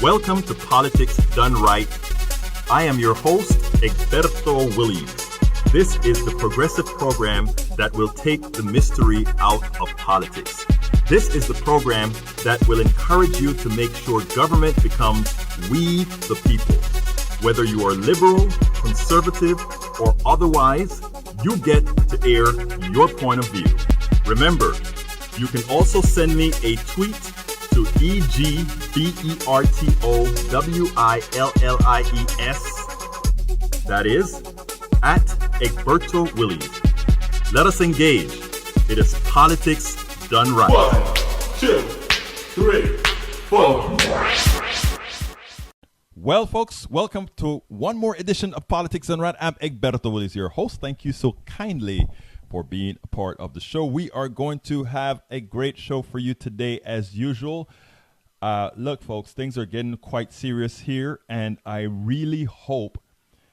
Welcome to Politics Done Right. I am your host, Egberto Williams. This is the progressive program that will take the mystery out of politics. This is the program that will encourage you to make sure government becomes we the people. Whether you are liberal, conservative, or otherwise, you get to air your point of view. Remember, you can also send me a tweet to EGBERTOWILLIES. That is, at Egberto Williams. Let us engage. It is politics done right. 1, 2, 3, 4. Well, folks, welcome to one more edition of Politics Done Right. I'm Egberto Williams, your host. Thank you so kindly for being a part of the show. We are going to have a great show for you today, as usual. Look, folks, things are getting quite serious here, and I really hope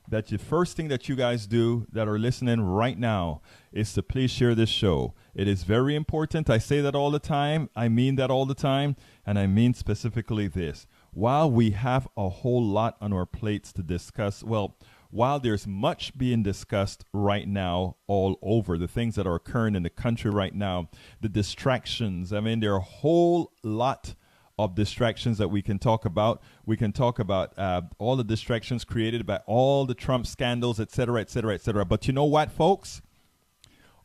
that the first thing that you guys do that are listening right now is to please share this show. It is very important. I say that all the time. I mean that all the time. And I mean specifically this. While we have a whole lot on our plates to discuss, well, while there's much being discussed right now all over, the things that are occurring in the country right now, the distractions, I mean, there are a whole lot of distractions that we can talk about. We can talk about all the distractions created by all the Trump scandals, et cetera, et cetera, et cetera. But you know what, folks?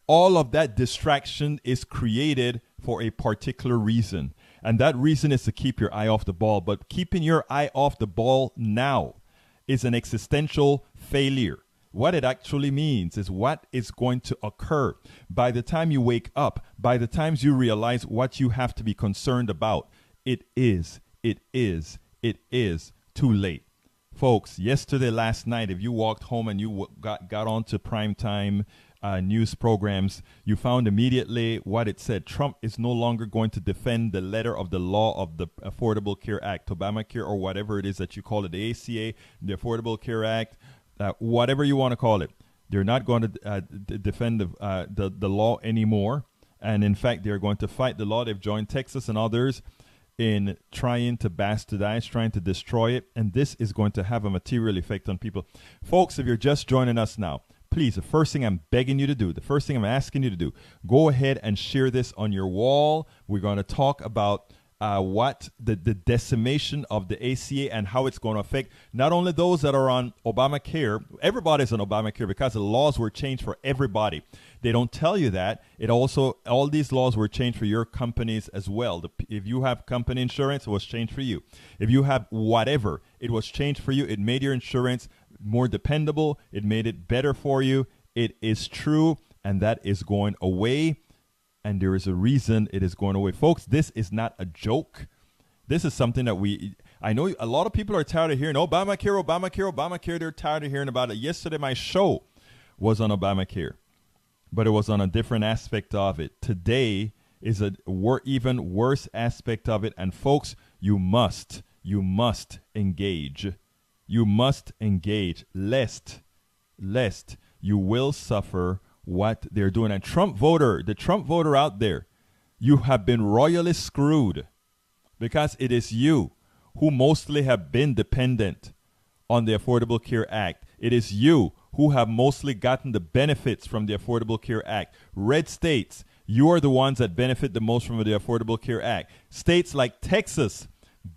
All of that distraction is created for a particular reason. And that reason is to keep your eye off the ball. But keeping your eye off the ball now is an existential failure. What it actually means is what is going to occur by the time you wake up, by the time you realize what you have to be concerned about. It is too late. Folks, yesterday, last night, if you walked home and you got onto primetime news programs, you found immediately what it said. Trump is no longer going to defend the letter of the law of the Affordable Care Act, Obamacare, or whatever it is that you call it, the ACA, the Affordable Care Act, whatever you want to call it. They're not going to defend the law anymore. And in fact, they're going to fight the law. They've joined Texas and others in trying to bastardize, trying to destroy it. And this is going to have a material effect on people. Folks, if you're just joining us now, please, the first thing I'm begging you to do, the first thing I'm asking you to do, go ahead and share this on your wall. We're going to talk about what the decimation of the ACA and how it's going to affect not only those that are on Obamacare. Everybody's on Obamacare because the laws were changed for everybody. They don't tell you that. It also, all these laws were changed for your companies as well. If you have company insurance, it was changed for you. If you have whatever, it was changed for you. It made your insurance more dependable. It made it better for you. It is true, and that is going away. And there is a reason it is going away. Folks, this is not a joke. This is something that I know a lot of people are tired of hearing Obamacare, Obamacare, Obamacare. They're tired of hearing about it. Yesterday, my show was on Obamacare, but it was on a different aspect of it. Today is a even worse aspect of it. And folks, you must engage. You must engage, lest you will suffer what they're doing. And the Trump voter out there, you have been royally screwed because it is you who mostly have been dependent on the Affordable Care Act. It is you who have mostly gotten the benefits from the Affordable Care Act. Red states, you are the ones that benefit the most from the Affordable Care Act. States like Texas,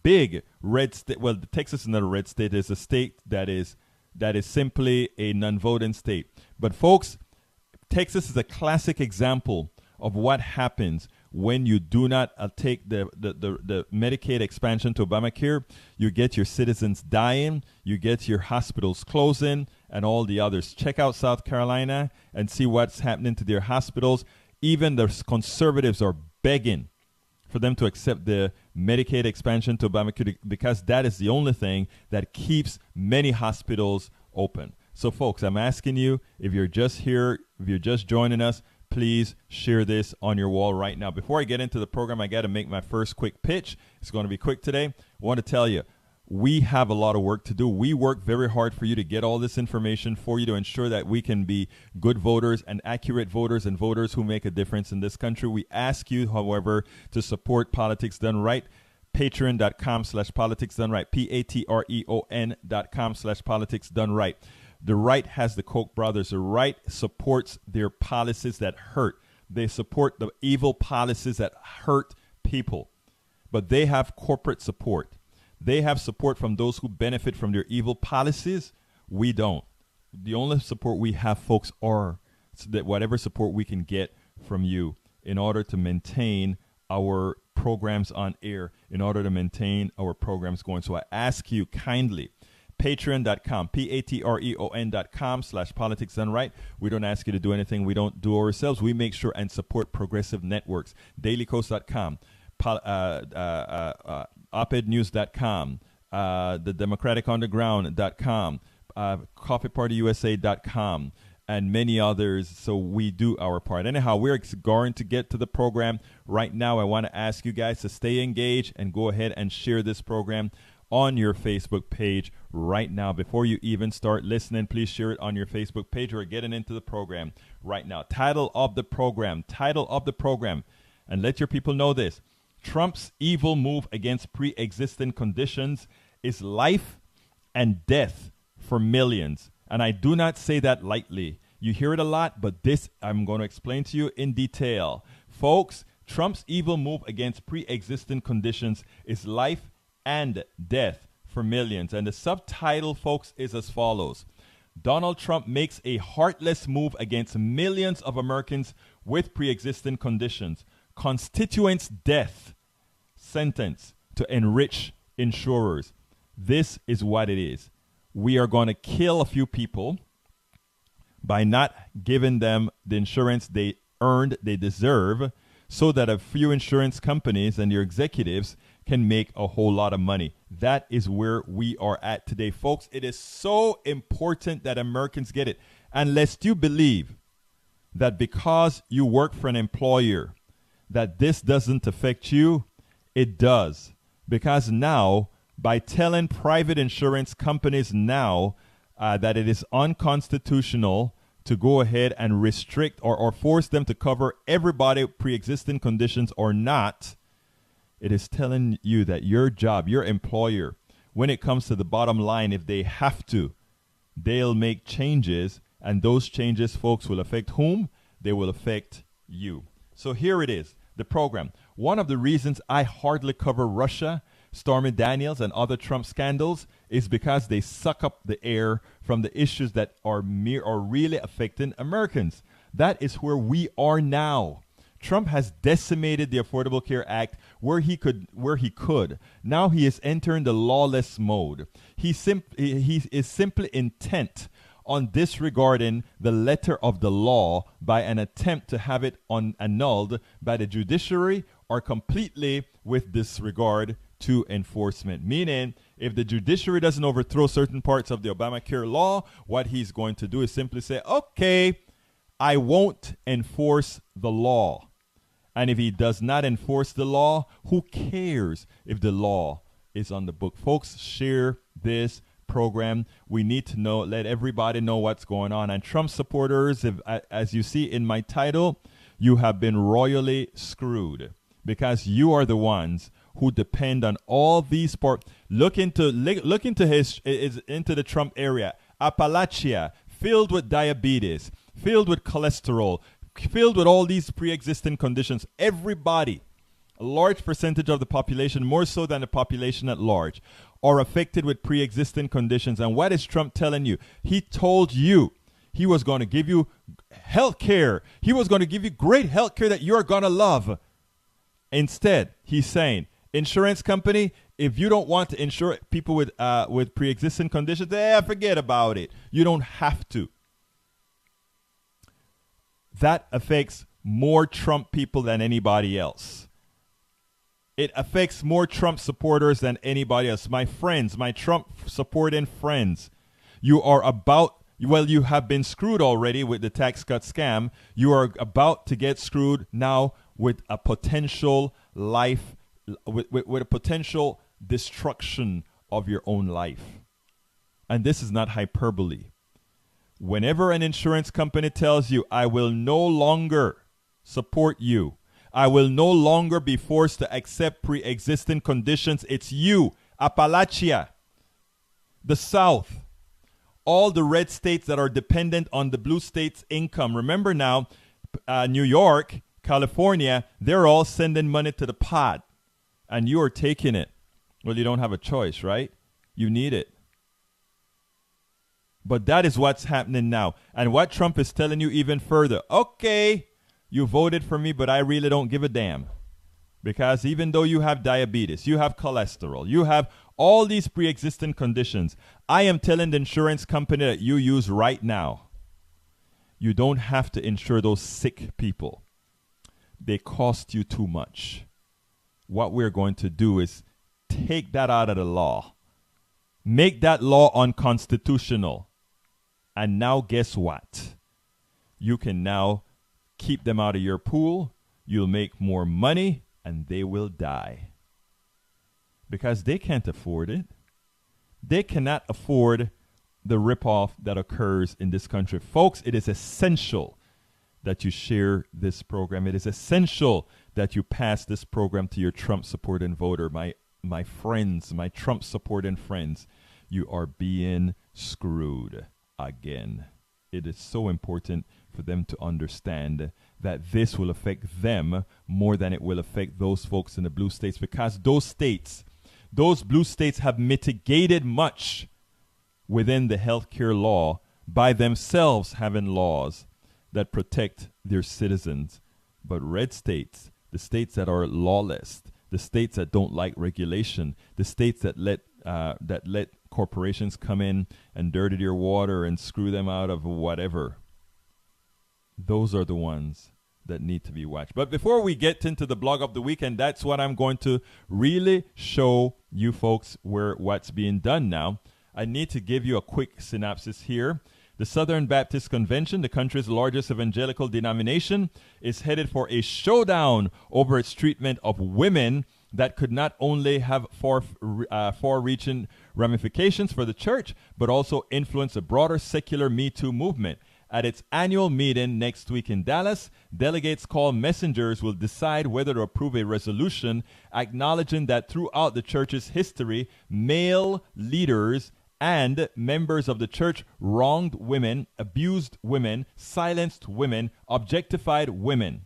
big red state. Well, Texas is not a red state. It's a state that is simply a non-voting state. But folks, Texas is a classic example of what happens when you do not take the Medicaid expansion to Obamacare. You get your citizens dying, you get your hospitals closing, and all the others. Check out South Carolina and see what's happening to their hospitals. Even the conservatives are begging for them to accept the Medicaid expansion to Obamacare because that is the only thing that keeps many hospitals open. So, folks, I'm asking you, if you're just here, if you're just joining us, please share this on your wall right now. Before I get into the program, I got to make my first quick pitch. It's going to be quick today. I want to tell you, we have a lot of work to do. We work very hard for you to get all this information for you to ensure that we can be good voters and accurate voters and voters who make a difference in this country. We ask you, however, to support Politics Done Right. Patreon.com/politics done right. Patreon.com/politics done right. The right has the Koch brothers. The right supports their policies that hurt. They support the evil policies that hurt people. But they have corporate support. They have support from those who benefit from their evil policies. We don't. The only support we have, folks, are that whatever support we can get from you in order to maintain our programs on air, in order to maintain our programs going. So I ask you kindly, patreon.com, patreon.com/politics done right. We don't ask you to do anything we don't do ourselves. We make sure and support progressive networks. dailycoast.com, opednews.com, the democraticunderground.com, coffeepartyusa.com, and many others. So we do our part. Anyhow, we're going to get to the program right now. I want to ask you guys to stay engaged and go ahead and share this program on your Facebook page right now. Before you even start listening, please share it on your Facebook page. We're getting into the program right now. Title of the program, and let your people know this. Trump's evil move against pre-existing conditions is life and death for millions. And I do not say that lightly. You hear it a lot, but this I'm going to explain to you in detail. Folks, Trump's evil move against pre-existing conditions is life and death for millions. And the subtitle, folks, is as follows. Donald Trump makes a heartless move against millions of Americans with pre-existing conditions. Constituents' death sentence to enrich insurers. This is what it is. We are going to kill a few people by not giving them the insurance they earned, they deserve, so that a few insurance companies and their executives can make a whole lot of money. That is where we are at today, folks. It is so important that Americans get it. Unless you believe that because you work for an employer, that this doesn't affect you, it does. Because now, by telling private insurance companies now that it is unconstitutional to go ahead and restrict or force them to cover everybody pre-existing conditions or not, it is telling you that your job, your employer, when it comes to the bottom line, if they have to, they'll make changes, and those changes, folks, will affect whom? They will affect you. So here it is, the program. One of the reasons I hardly cover Russia, Stormy Daniels, and other Trump scandals is because they suck up the air from the issues that are really affecting Americans. That is where we are now. Trump has decimated the Affordable Care Act where he could. Now he is entering the lawless mode. He is simply intent on disregarding the letter of the law by an attempt to have it annulled by the judiciary or completely with disregard to enforcement. Meaning, if the judiciary doesn't overthrow certain parts of the Obamacare law, what he's going to do is simply say, okay, I won't enforce the law. And if he does not enforce the law, who cares if the law is on the book? Folks, share this program. We need to know, let everybody know what's going on. And Trump supporters, as you see in my title, you have been royally screwed because you are the ones who depend on all these parts. Look into the Trump area, Appalachia, filled with diabetes, filled with cholesterol, filled with all these pre-existing conditions. Everybody, a large percentage of the population, more so than the population at large, are affected with pre-existing conditions. And what is Trump telling you? He told you he was going to give you health care. He was going to give you great health care that you're going to love. Instead, he's saying, insurance company, if you don't want to insure people with pre-existing conditions, forget about it. You don't have to. That affects more Trump people than anybody else. It affects more Trump supporters than anybody else. My friends, my Trump supporting friends, you have been screwed already with the tax cut scam. You are about to get screwed now with a potential life, with a potential destruction of your own life. And this is not hyperbole. Whenever an insurance company tells you, I will no longer support you, I will no longer be forced to accept pre-existing conditions. It's you, Appalachia, the South, all the red states that are dependent on the blue states' income. Remember now, New York, California, they're all sending money to the pot, and you are taking it. Well, you don't have a choice, right? You need it. But that is what's happening now. And what Trump is telling you even further, okay, you voted for me, but I really don't give a damn. Because even though you have diabetes, you have cholesterol, you have all these pre-existing conditions, I am telling the insurance company that you use right now, you don't have to insure those sick people. They cost you too much. What we're going to do is take that out of the law. Make that law unconstitutional. And now guess what? You can now keep them out of your pool. You'll make more money and they will die. Because they can't afford it. They cannot afford the ripoff that occurs in this country. Folks, it is essential that you share this program. It is essential that you pass this program to your Trump supporting voter. My friends, my Trump supporting friends, you are being screwed again. It is so important for them to understand that this will affect them more than it will affect those folks in the blue states, because those blue states have mitigated much within the healthcare law by themselves having laws that protect their citizens. But red states, the states that are lawless, the states that don't like regulation, the states that let corporations come in and dirty their water and screw them out of whatever, those are the ones that need to be watched. But before we get into the blog of the week, and that's what I'm going to really show you folks what's being done now, I need to give you a quick synopsis here. The Southern Baptist Convention, the country's largest evangelical denomination, is headed for a showdown over its treatment of women that could not only have far-reaching ramifications for the church, but also influence a broader secular Me Too movement. At its annual meeting next week in Dallas, delegates called messengers will decide whether to approve a resolution acknowledging that throughout the church's history, male leaders and members of the church wronged women, abused women, silenced women, objectified women.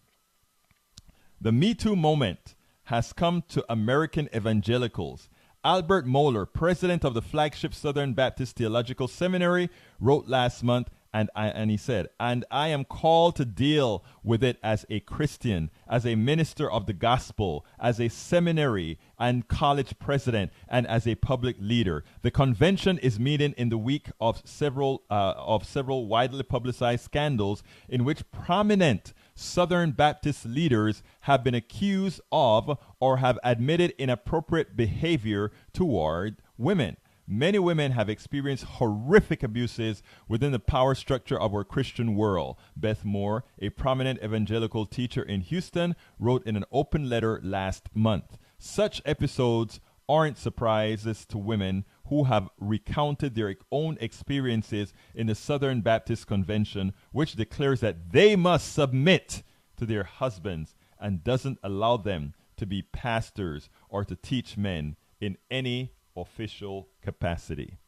The Me Too moment has come to American evangelicals. Albert Mohler, president of the flagship Southern Baptist Theological Seminary, wrote last month, and he said, "And I am called to deal with it as a Christian, as a minister of the gospel, as a seminary and college president, and as a public leader. The convention is meeting in the week of several widely publicized scandals in which prominent Southern Baptist leaders have been accused of or have admitted inappropriate behavior toward women. Many women have experienced horrific abuses within the power structure of our Christian world." Beth Moore, a prominent evangelical teacher in Houston, wrote in an open letter last month. Such episodes aren't surprises to women who have recounted their own experiences in the Southern Baptist Convention, which declares that they must submit to their husbands and doesn't allow them to be pastors or to teach men in any official capacity.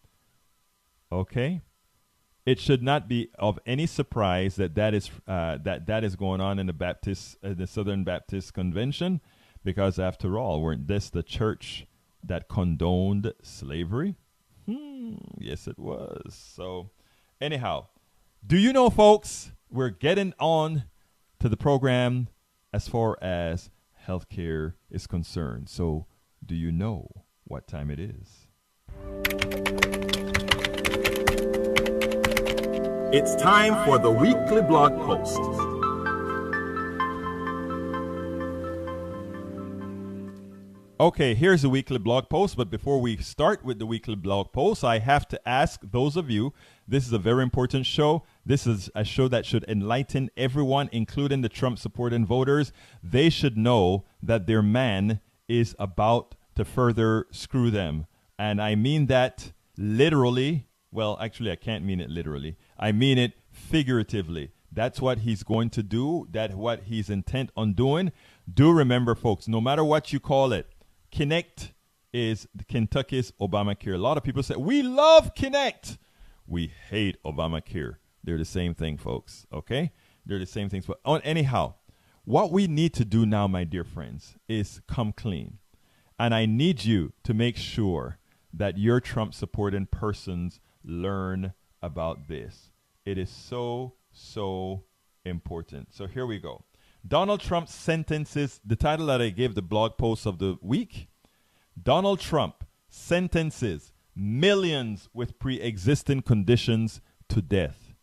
Okay? It should not be of any surprise that is going on in the Southern Baptist Convention, because after all, weren't this the church that condoned slavery? Yes, it was. So, anyhow, do you know, folks, we're getting on to the program as far as healthcare is concerned. So, do you know what time it is? It's time for the weekly blog post. Okay, here's the weekly blog post. But before we start with the weekly blog post, I have to ask those of you, this is a very important show. This is a show that should enlighten everyone, including the Trump supporting voters. They should know that their man is about to further screw them. And I mean that literally. Well, actually, I can't mean it literally. I mean it figuratively. That's what he's going to do. That's what he's intent on doing. Do remember, folks, no matter what you call it, Connect is Kentucky's Obamacare. A lot of people say, we love Connect. We hate Obamacare. They're the same thing, folks. Okay? They're the same things. But anyhow, what we need to do now, my dear friends, is come clean. And I need you to make sure that your Trump supporting persons learn about this. It is so, so important. So here we go. Donald Trump sentences, the title that I gave the blog post of the week, Donald Trump sentences millions with pre-existing conditions to death.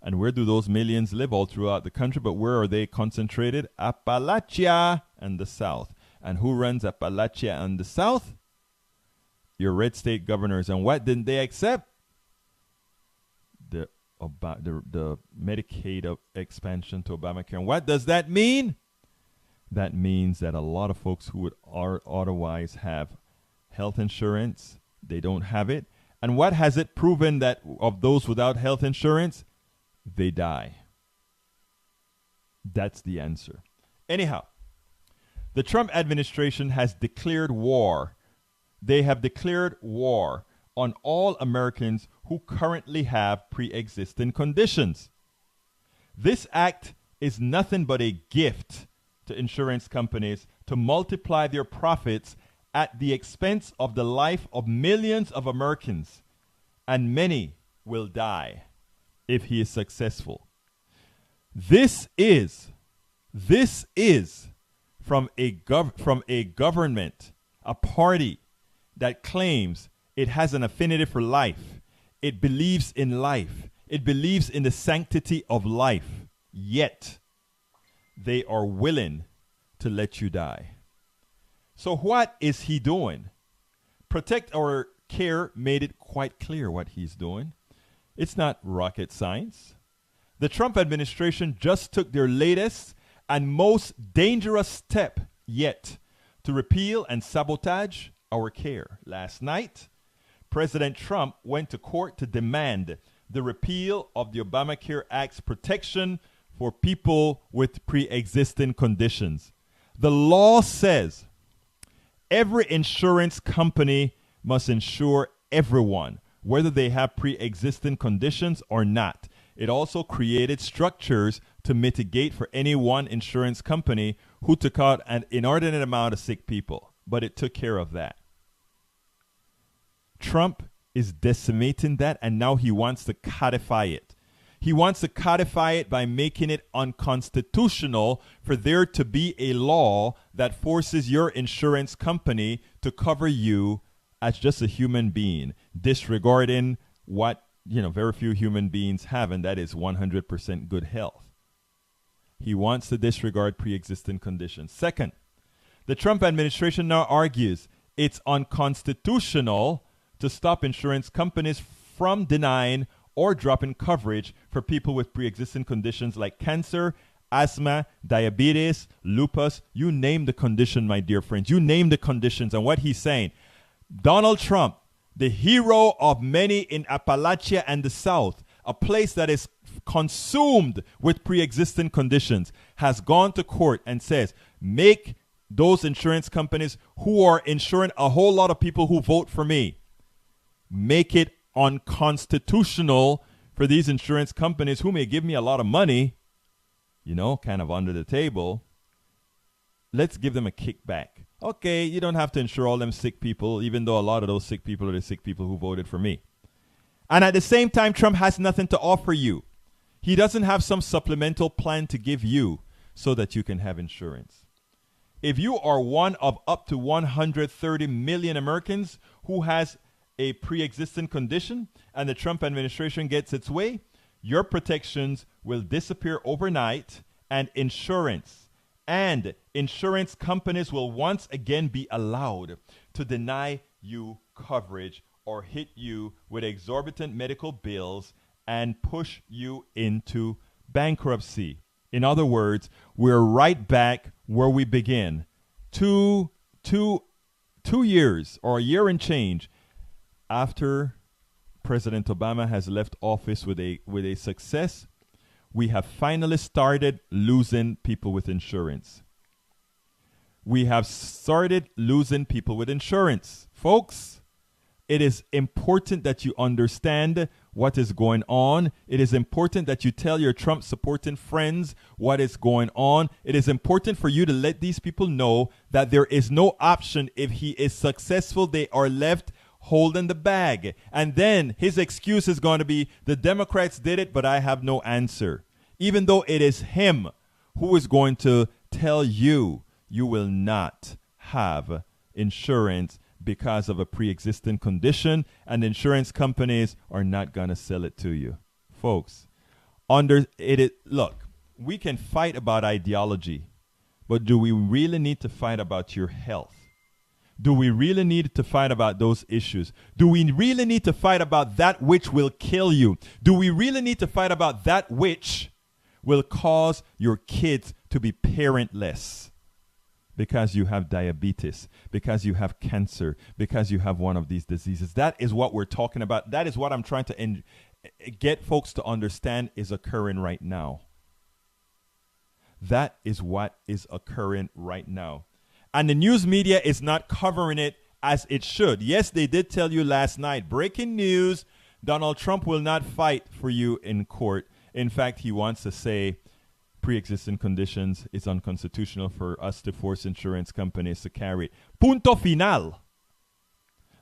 And where do those millions live? All throughout the country, but where are they concentrated? Appalachia and the South. And who runs Appalachia and the South? Your red state governors. And what didn't they accept? The Medicaid expansion to Obamacare. And what does that mean? That means that a lot of folks who would otherwise have health insurance, they don't have it. And what has it proven that of those without health insurance? They die. That's the answer. Anyhow, the Trump administration has declared war. They have declared war on all Americans who currently have pre-existing conditions. This act is nothing but a gift to insurance companies to multiply their profits at the expense of the life of millions of Americans, and many will die if he is successful. This is from a government, a party that claims it has an affinity for life. It believes in life. It believes in the sanctity of life. Yet, they are willing to let you die. So what is he doing? Protect Our Care made it quite clear what he's doing. It's not rocket science. The Trump administration just took their latest and most dangerous step yet to repeal and sabotage our care. Last night, President Trump went to court to demand the repeal of the Obamacare Act's protection for people with pre-existing conditions. The law says every insurance company must insure everyone, whether they have pre-existing conditions or not. It also created structures to mitigate for any one insurance company who took out an inordinate amount of sick people. But it took care of that. Trump is decimating that, and now he wants to codify it. He wants to codify it by making it unconstitutional for there to be a law that forces your insurance company to cover you as just a human being, disregarding what, very few human beings have, and that is 100% good health. He wants to disregard pre-existing conditions. Second, the Trump administration now argues it's unconstitutional to stop insurance companies from denying or dropping coverage for people with pre-existing conditions like cancer, asthma, diabetes, lupus. You name the condition, my dear friends. You name the conditions. And what he's saying, Donald Trump, the hero of many in Appalachia and the South, a place that is consumed with pre-existing conditions, has gone to court and says, make those insurance companies who are insuring a whole lot of people who vote for me, make it unconstitutional for these insurance companies who may give me a lot of money, kind of under the table. Let's give them a kickback. Okay, you don't have to insure all them sick people, even though a lot of those sick people are the sick people who voted for me. And at the same time, Trump has nothing to offer you. He doesn't have some supplemental plan to give you so that you can have insurance. If you are one of up to 130 million Americans who has a pre-existing condition and the Trump administration gets its way, your protections will disappear overnight, and insurance companies will once again be allowed to deny you coverage or hit you with exorbitant medical bills and push you into bankruptcy. In other words, we're right back where we begin. Two years or a year and change after President Obama has left office with a success, we have finally started losing people with insurance. we have started losing people with insurance. Folks, it is important that you understand what is going on. It is important that you tell your Trump supporting friends what is going on. It is important for you to let these people know that there is no option. If he is successful, they are left holding the bag. And then his excuse is going to be, the Democrats did it, but I have no answer. Even though it is him who is going to tell you you will not have insurance because of a pre-existing condition, and insurance companies are not going to sell it to you. Folks, look, we can fight about ideology, but do we really need to fight about your health? Do we really need to fight about those issues? Do we really need to fight about that which will kill you? Do we really need to fight about that which will cause your kids to be parentless? Because you have diabetes, because you have cancer, because you have one of these diseases. That is what we're talking about. That is what I'm trying to get folks to understand is occurring right now. That is what is occurring right now. And the news media is not covering it as it should. Yes, they did tell you last night, breaking news, Donald Trump will not fight for you in court. In fact, he wants to say, pre-existing conditions is unconstitutional for us to force insurance companies to carry it. Punto final.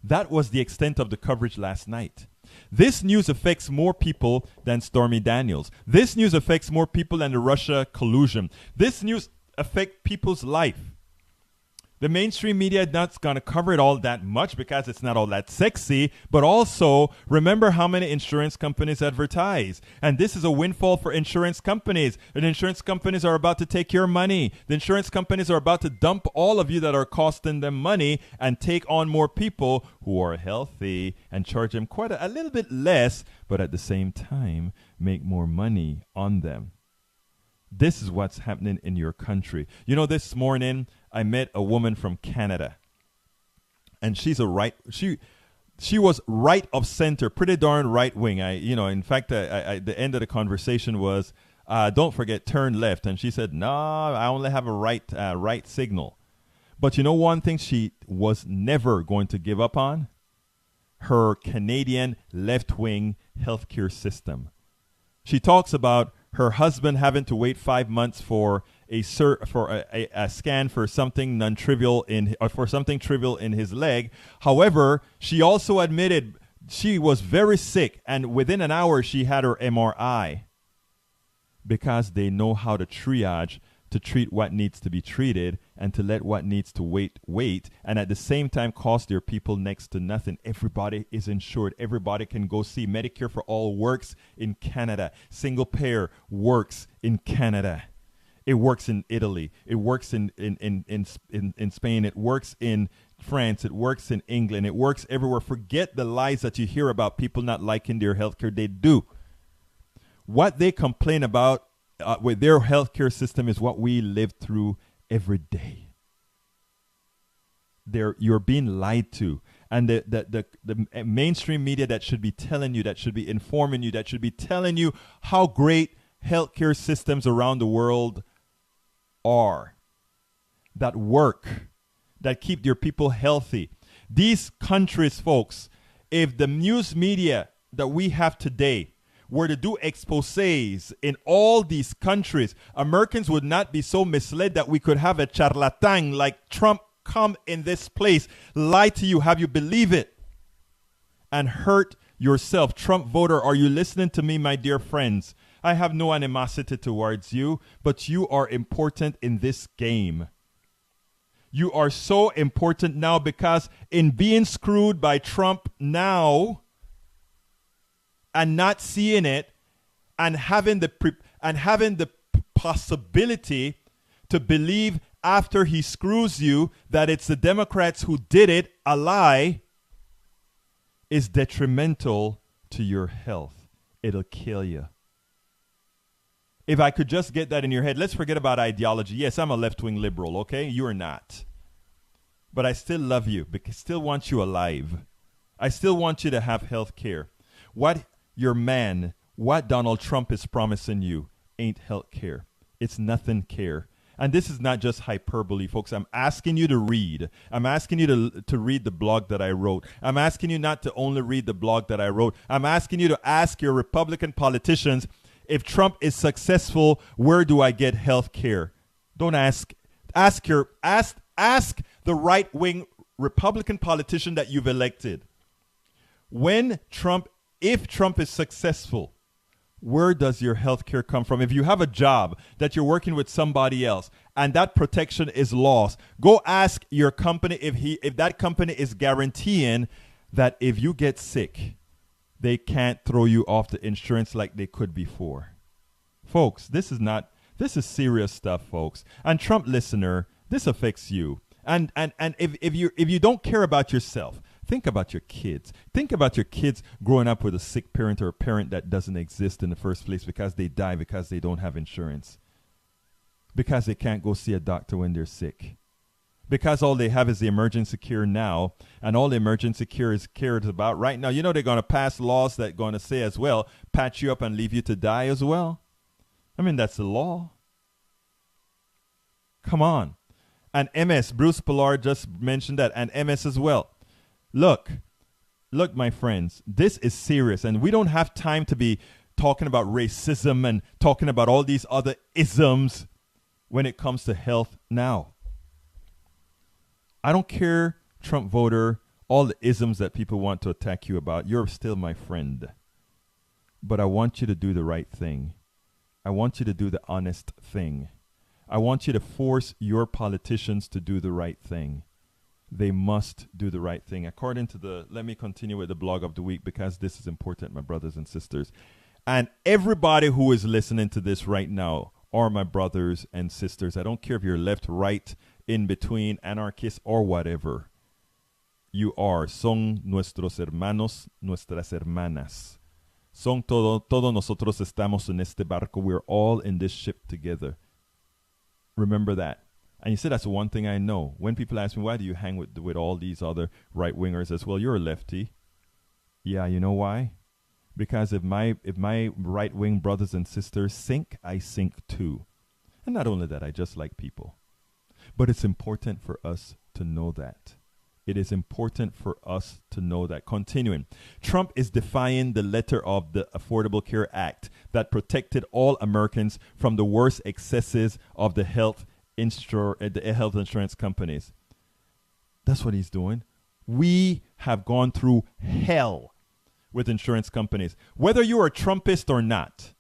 That was the extent of the coverage last night. This news affects more people than Stormy Daniels. This news affects more people than the Russia collusion. This news affects people's life. The mainstream media is not going to cover it all that much because it's not all that sexy. But also, remember how many insurance companies advertise. And this is a windfall for insurance companies. And insurance companies are about to take your money. The insurance companies are about to dump all of you that are costing them money and take on more people who are healthy and charge them quite a little bit less, but at the same time, make more money on them. This is what's happening in your country. You know, this morning I met a woman from Canada, and she was right of center, pretty darn right wing. In fact, the end of the conversation was, don't forget, turn left. And she said, no, I only have a right signal. But you know one thing she was never going to give up on? Her Canadian left-wing healthcare system. She talks about her husband having to wait 5 months for a scan for something non-trivial for something trivial in his leg. However, she also admitted she was very sick, and within an hour she had her MRI, because they know how to triage, to treat what needs to be treated and to let what needs to wait, and at the same time cost their people next to nothing. Everybody is insured. Everybody can go see. Medicare for All works in Canada. Single payer works in Canada. It works in Italy. It works in Spain. It works in France. It works in England. It works everywhere. Forget the lies that you hear about people not liking their healthcare. They do. What they complain about with their healthcare system is what we live through every day. You're being lied to. And the mainstream media that should be telling you, that should be informing you, that should be telling you how great healthcare systems around the world are, that work, that keep their people healthy. These countries, folks, if the news media that we have today were to do exposés in all these countries, Americans would not be so misled that we could have a charlatan like Trump come in this place, lie to you, have you believe it, and hurt yourself. Trump voter, are you listening to me, my dear friends? I have no animosity towards you, but you are important in this game. You are so important now, because in being screwed by Trump now and not seeing it, and having the possibility to believe after he screws you that it's the Democrats who did it, a lie, is detrimental to your health. It'll kill you. If I could just get that in your head, let's forget about ideology. Yes, I'm a left-wing liberal, okay? You're not. But I still love you, because I still want you alive. I still want you to have health care. What Donald Trump is promising you ain't health care. It's nothing care. And this is not just hyperbole, folks. I'm asking you to read. I'm asking you to read the blog that I wrote. I'm asking you not to only read the blog that I wrote. I'm asking you to ask your Republican politicians, if Trump is successful, where do I get health care? Don't ask. Ask the right-wing Republican politician that you've elected. If Trump is successful, where does your health care come from? If you have a job that you're working with somebody else and that protection is lost, go ask your company if that company is guaranteeing that if you get sick, they can't throw you off the insurance like they could before. Folks, this is serious stuff, folks. And Trump listener, this affects you. And if you don't care about yourself, think about your kids. Think about your kids growing up with a sick parent or a parent that doesn't exist in the first place because they die because they don't have insurance. Because they can't go see a doctor when they're sick. Because all they have is the emergency care now, and all the emergency care is about right now. You know they're going to pass laws that are going to say as well, patch you up and leave you to die as well. I mean, that's the law. Come on. And MS, Bruce Pilar just mentioned that, and MS as well. Look, my friends, this is serious, and we don't have time to be talking about racism and talking about all these other isms when it comes to health now. I don't care, Trump voter, all the isms that people want to attack you about. You're still my friend. But I want you to do the right thing. I want you to do the honest thing. I want you to force your politicians to do the right thing. They must do the right thing. According to let me continue with the blog of the week because this is important, my brothers and sisters. And everybody who is listening to this right now are my brothers and sisters. I don't care if you're left, right, in between, anarchist, or whatever. You son nuestros hermanos, nuestras hermanas. Todos nosotros estamos en este barco. We're all in this ship together. Remember that. And you said that's the one thing I know. When people ask me, why do you hang with all these other right-wingers as well? You're a lefty. Yeah, you know why? Because if my right-wing brothers and sisters sink, I sink too. And not only that, I just like people. But it's important for us to know that. It is important for us to know that. Continuing, Trump is defying the letter of the Affordable Care Act that protected all Americans from the worst excesses of the health insurance companies. That's what he's doing. We have gone through hell with insurance companies. Whether you are a Trumpist or not,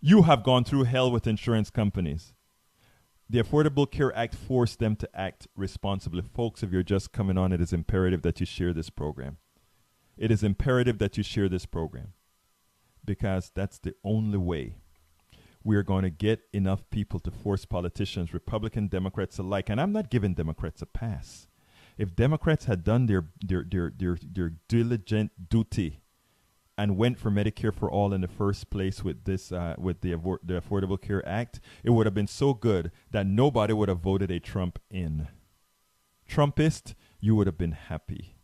you have gone through hell with insurance companies. The Affordable Care Act forced them to act responsibly. Folks, if you're just coming on, it is imperative that you share this program. It is imperative that you share this program because that's the only way we are going to get enough people to force politicians, Republican, Democrats alike. And I'm not giving Democrats a pass. If Democrats had done their diligent duty and went for Medicare for all in the first place with this, with the Affordable Care Act, it would have been so good that nobody would have voted a Trump in. Trumpist, you would have been happy.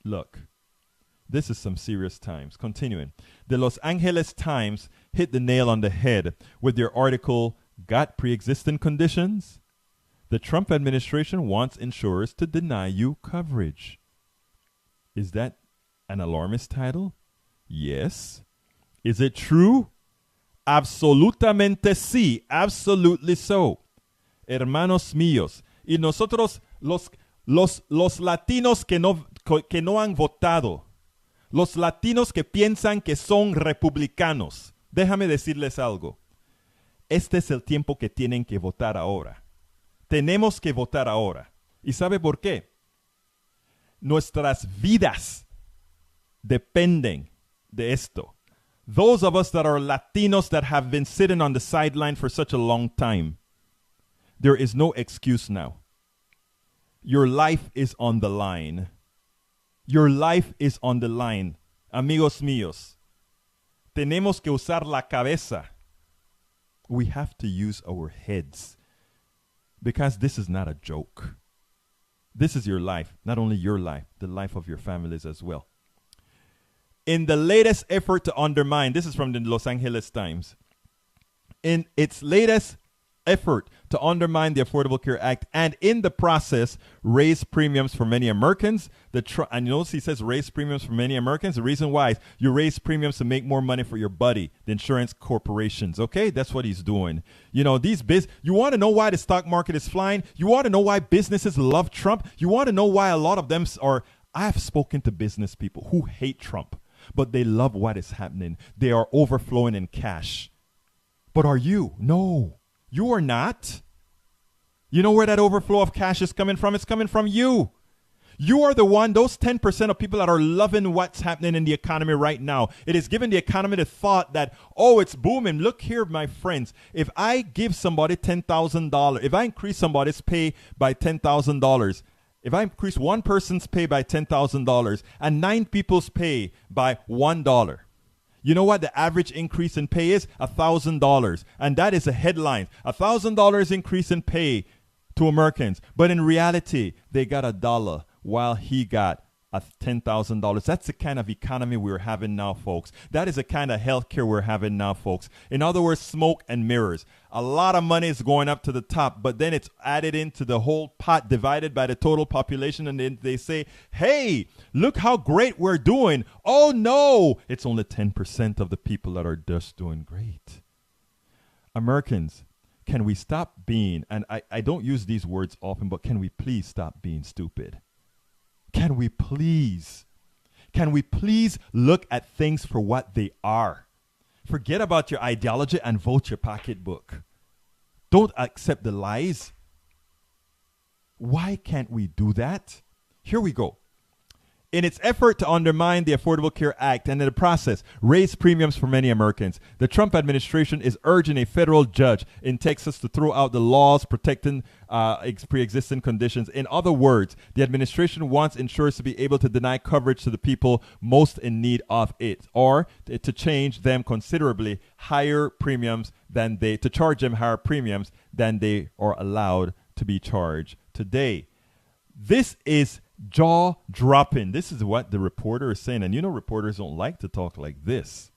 Look, this is some serious times. Continuing, the Los Angeles Times hit the nail on the head with their article, "Got Preexisting Conditions? The Trump administration wants insurers to deny you coverage." Is that an alarmist title? Yes. Is it true? Absolutamente sí. Absolutely so. Hermanos míos. Y nosotros, los latinos que no han votado, los latinos que piensan que son republicanos, déjame decirles algo. Este es el tiempo que tienen que votar ahora. Tenemos que votar ahora. ¿Y sabe por qué? Nuestras vidas dependen de esto. Those of us that are Latinos that have been sitting on the sideline for such a long time, there is no excuse now. Your life is on the line. Your life is on the line. Amigos míos, tenemos que usar la cabeza. We have to use our heads because this is not a joke. This is your life, not only your life, the life of your families as well. In the latest effort to undermine, this is from the Los Angeles Times, in its latest effort to undermine the Affordable Care Act and in the process raise premiums for many Americans. And you notice he says raise premiums for many Americans. The reason why is you raise premiums to make more money for your buddy, the insurance corporations. Okay, that's what he's doing. You know, you want to know why the stock market is flying? You want to know why businesses love Trump? You want to know why a lot of them are? I have spoken to business people who hate Trump, but they love what is happening. They are overflowing in cash. But are you? No. You are not. You know where that overflow of cash is coming from? It's coming from you. You are the one, those 10% of people that are loving what's happening in the economy right now. It is giving the economy the thought that, oh, it's booming. Look here, my friends. If I give somebody $10,000, if I increase somebody's pay by $10,000, if I increase one person's pay by $10,000 and 9 people's pay by $1, you know what the average increase in pay is? $1,000. And that is a headline. $1,000 increase in pay to Americans. But in reality, they got $1 while he got $10,000. That's the kind of economy we're having now, folks. That is the kind of healthcare we're having now, folks. In other words, smoke and mirrors. A lot of money is going up to the top, but then it's added into the whole pot divided by the total population, and then they say, hey, look how great we're doing. Oh, no, it's only 10% of the people that are just doing great. Americans, can we stop being, and I don't use these words often, but can we please stop being stupid? Can we please look at things for what they are? Forget about your ideology and vote your pocketbook. Don't accept the lies. Why can't we do that? Here we go. In its effort to undermine the Affordable Care Act and in the process raise premiums for many Americans, the Trump administration is urging a federal judge in Texas to throw out the laws protecting pre-existing conditions. In other words, the administration wants insurers to be able to deny coverage to the people most in need of it, or to change them considerably higher premiums to charge them higher premiums than they are allowed to be charged today. This is jaw-dropping. This is what the reporter is saying. And you know reporters don't like to talk like this.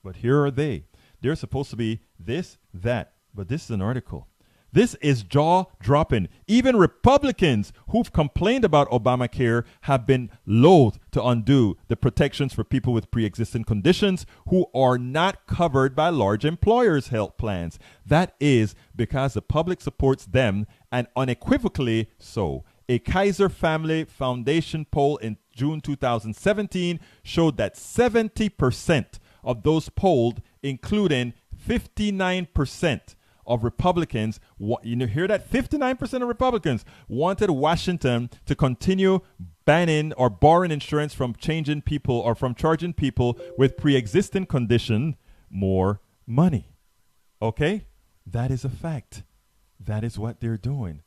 But here are they. They're supposed to be this, that. But this is an article. This is jaw-dropping. Even Republicans who've complained about Obamacare have been loath to undo the protections for people with pre-existing conditions who are not covered by large employers' health plans. That is because the public supports them, and unequivocally so. A Kaiser Family Foundation poll in June 2017 showed that 70% of those polled, including 59% of Republicans, you hear that? 59% of Republicans wanted Washington to continue banning or barring insurance from charging people with pre-existing condition more money. Okay? That is a fact. That is what they're doing.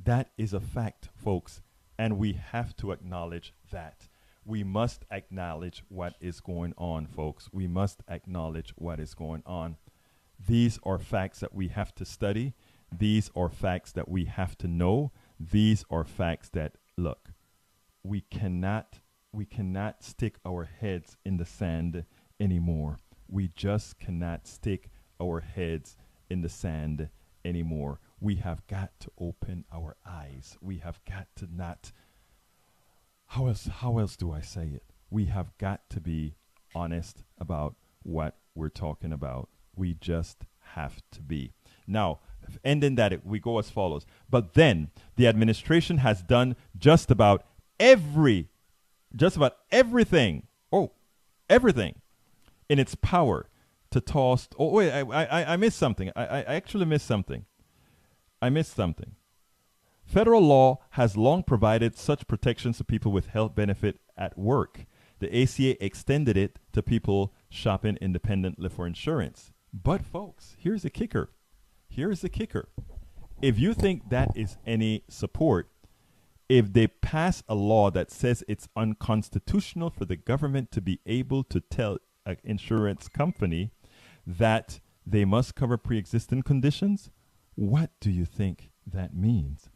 That is a fact, folks, and we have to acknowledge that. We must acknowledge what is going on, folks. We must acknowledge what is going on. These are facts that we have to study. These are facts that we have to know. These are facts that, look, we cannot stick our heads in the sand anymore. We just cannot stick our heads in the sand anymore. We have got to open our eyes. We have got to not, how else do I say it? We have got to be honest about what we're talking about. We just have to be. Now, ending that, we go as follows. But then the administration has done just about everything in its power to toss. Oh, wait, I missed something. I actually missed something. Federal law has long provided such protections to people with health benefit at work. The ACA extended it to people shopping independently for insurance. But folks, here's the kicker. If you think that is any support, if they pass a law that says it's unconstitutional for the government to be able to tell an insurance company that they must cover pre-existing conditions, what do you think that means?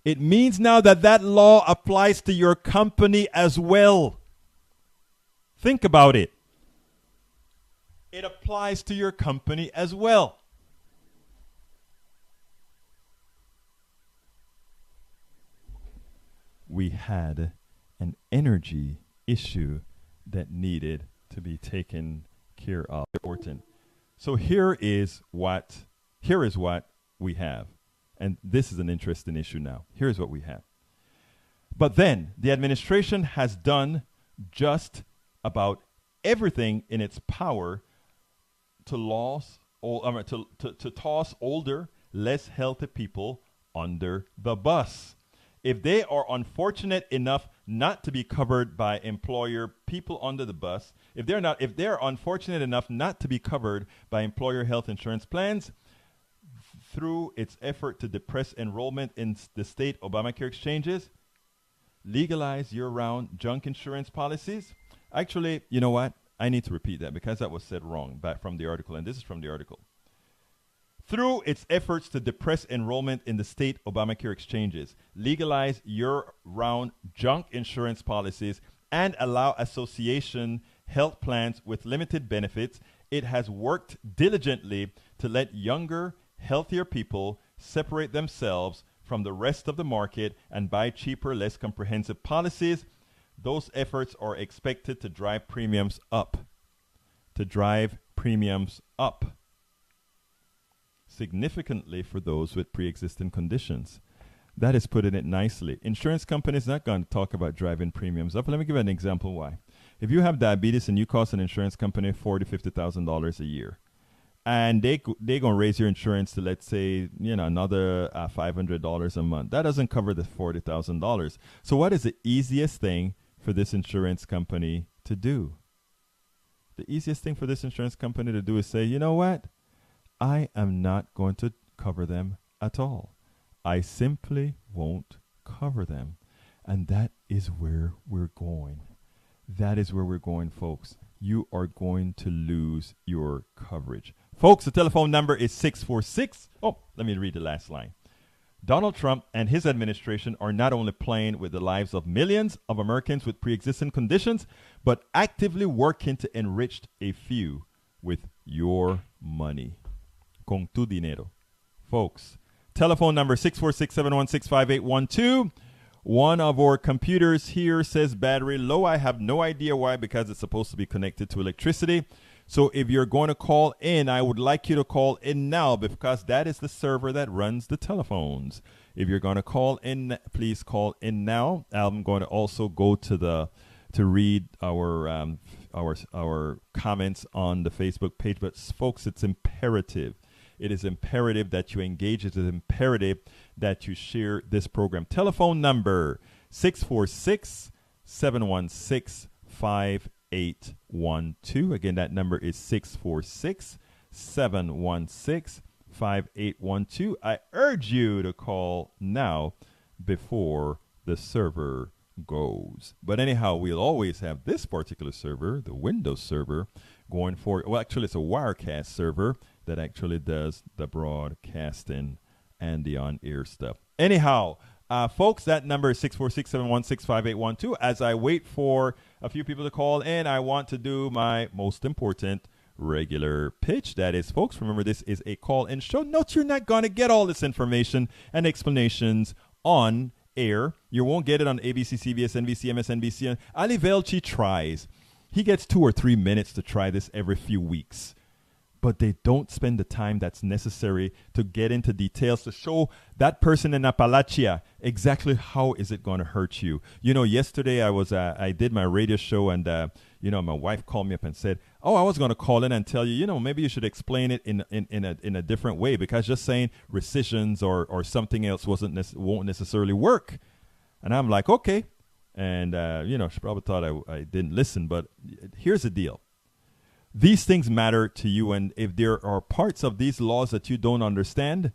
It means now that law applies to your company as well. Think about it. It applies to your company as well. we had an energy issue that needed to be taken care of. Important. So here is what we have. And this is an interesting issue now. Here's what we have. But then the administration has done just about everything in its power to toss older, less healthy people under the bus. If they are unfortunate enough not to be covered by employer people under the bus, if they're unfortunate enough not to be covered by employer health insurance plans, through its effort to depress enrollment in the state Obamacare exchanges, legalize year-round junk insurance policies. Actually, you know what? I need to repeat that because that was said wrong back from the article, and this is from the article. Through its efforts to depress enrollment in the state Obamacare exchanges, legalize year-round junk insurance policies, and allow association health plans with limited benefits, it has worked diligently to let younger, healthier people separate themselves from the rest of the market and buy cheaper, less comprehensive policies. Those efforts are expected to drive premiums up. Significantly for those with pre-existing conditions. That is putting it nicely. Insurance companies not going to talk about driving premiums up. Let me give you an example why. If you have diabetes and you cost an insurance company $40,000 to $50,000 a year, and they're going to raise your insurance to, let's say, another $500 a month. That doesn't cover the $40,000. So what is the easiest thing for this insurance company to do? The easiest thing for this insurance company to do is say, you know what? I am not going to cover them at all. I simply won't cover them. And that is where we're going. That is where we're going, folks. You are going to lose your coverage. Folks, the telephone number is 646. Oh, let me read the last line. Donald Trump and his administration are not only playing with the lives of millions of Americans with pre-existing conditions, but actively working to enrich a few with your money. Con tu dinero. Folks, telephone number 646-716-5812. One of our computers here says battery low. I have no idea why, because it's supposed to be connected to electricity. So if you're going to call in, I would like you to call in now, because that is the server that runs the telephones. If you're going to call in, please call in now. I'm going to also go to read our comments on the Facebook page. But folks, it's imperative. It is imperative that you engage. It is imperative that you share this program. Telephone number 646-716-5812. Again, that number is 646-716-5812. I urge you to call now before the server goes. But anyhow, we'll always have this particular server, the Windows server, going for, well, actually, it's a Wirecast server that actually does the broadcasting and the on-air stuff. Anyhow, folks, that number is 646-716-5812. As I wait for a few people to call in, I want to do my most important regular pitch. That is, folks, remember, this is a call-in show. Note you're not going to get all this information and explanations on air. You won't get it on ABC, CBS, NBC, MSNBC. Ali Velci tries. He gets 2 or 3 minutes to try this every few weeks. But they don't spend the time that's necessary to get into details to show that person in Appalachia exactly how is it going to hurt you. Yesterday I did my radio show, and my wife called me up and said, "Oh, I was going to call in and tell you, maybe you should explain it in a different way, because just saying rescissions or something else won't necessarily work." And I'm like, okay, and she probably thought I didn't listen, but here's the deal. These things matter to you, and if there are parts of these laws that you don't understand,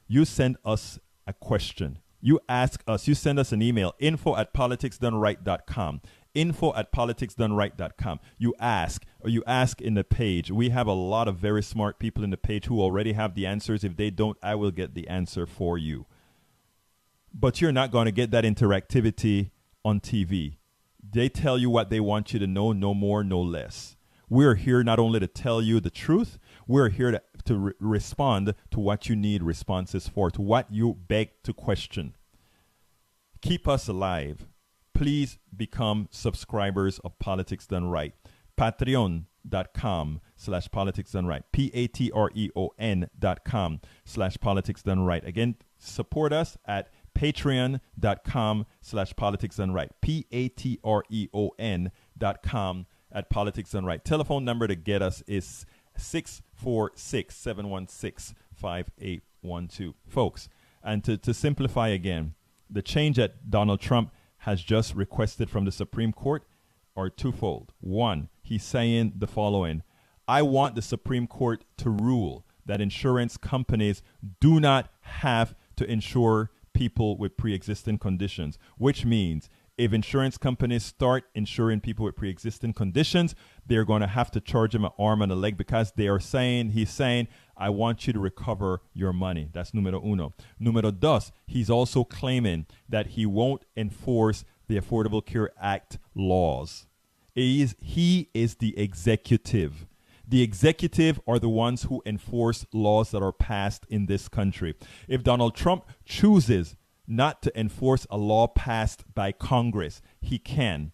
you send us a question. You ask us. You send us an email, info@politicsdoneright.com, info@politicsdoneright.com. You ask in the page. We have a lot of very smart people in the page who already have the answers. If they don't, I will get the answer for you. But you're not going to get that interactivity on TV. They tell you what they want you to know, no more, no less. We're here not only to tell you the truth, we're here to respond to what you need responses for, to what you beg to question. keep us alive, please become subscribers of Politics Done Right. Patreon.com/Politics Done Right. Patreon.com/Politics Done Right. Again, support us at patreon.com/Politics Done Right. Patreon.com at Politics Done Right. Telephone number to get us is 646-716-5812. Folks, and to simplify again, the change that Donald Trump has just requested from the Supreme Court are twofold. One, he's saying the following: I want the Supreme Court to rule that insurance companies do not have to insure people with pre-existing conditions, which means if insurance companies start insuring people with pre-existing conditions, they're going to have to charge them an arm and a leg, because he's saying, I want you to recover your money. That's numero uno. Numero dos, he's also claiming that he won't enforce the Affordable Care Act laws. He is the executive. The executive are the ones who enforce laws that are passed in this country. If Donald Trump chooses not to enforce a law passed by Congress, he can.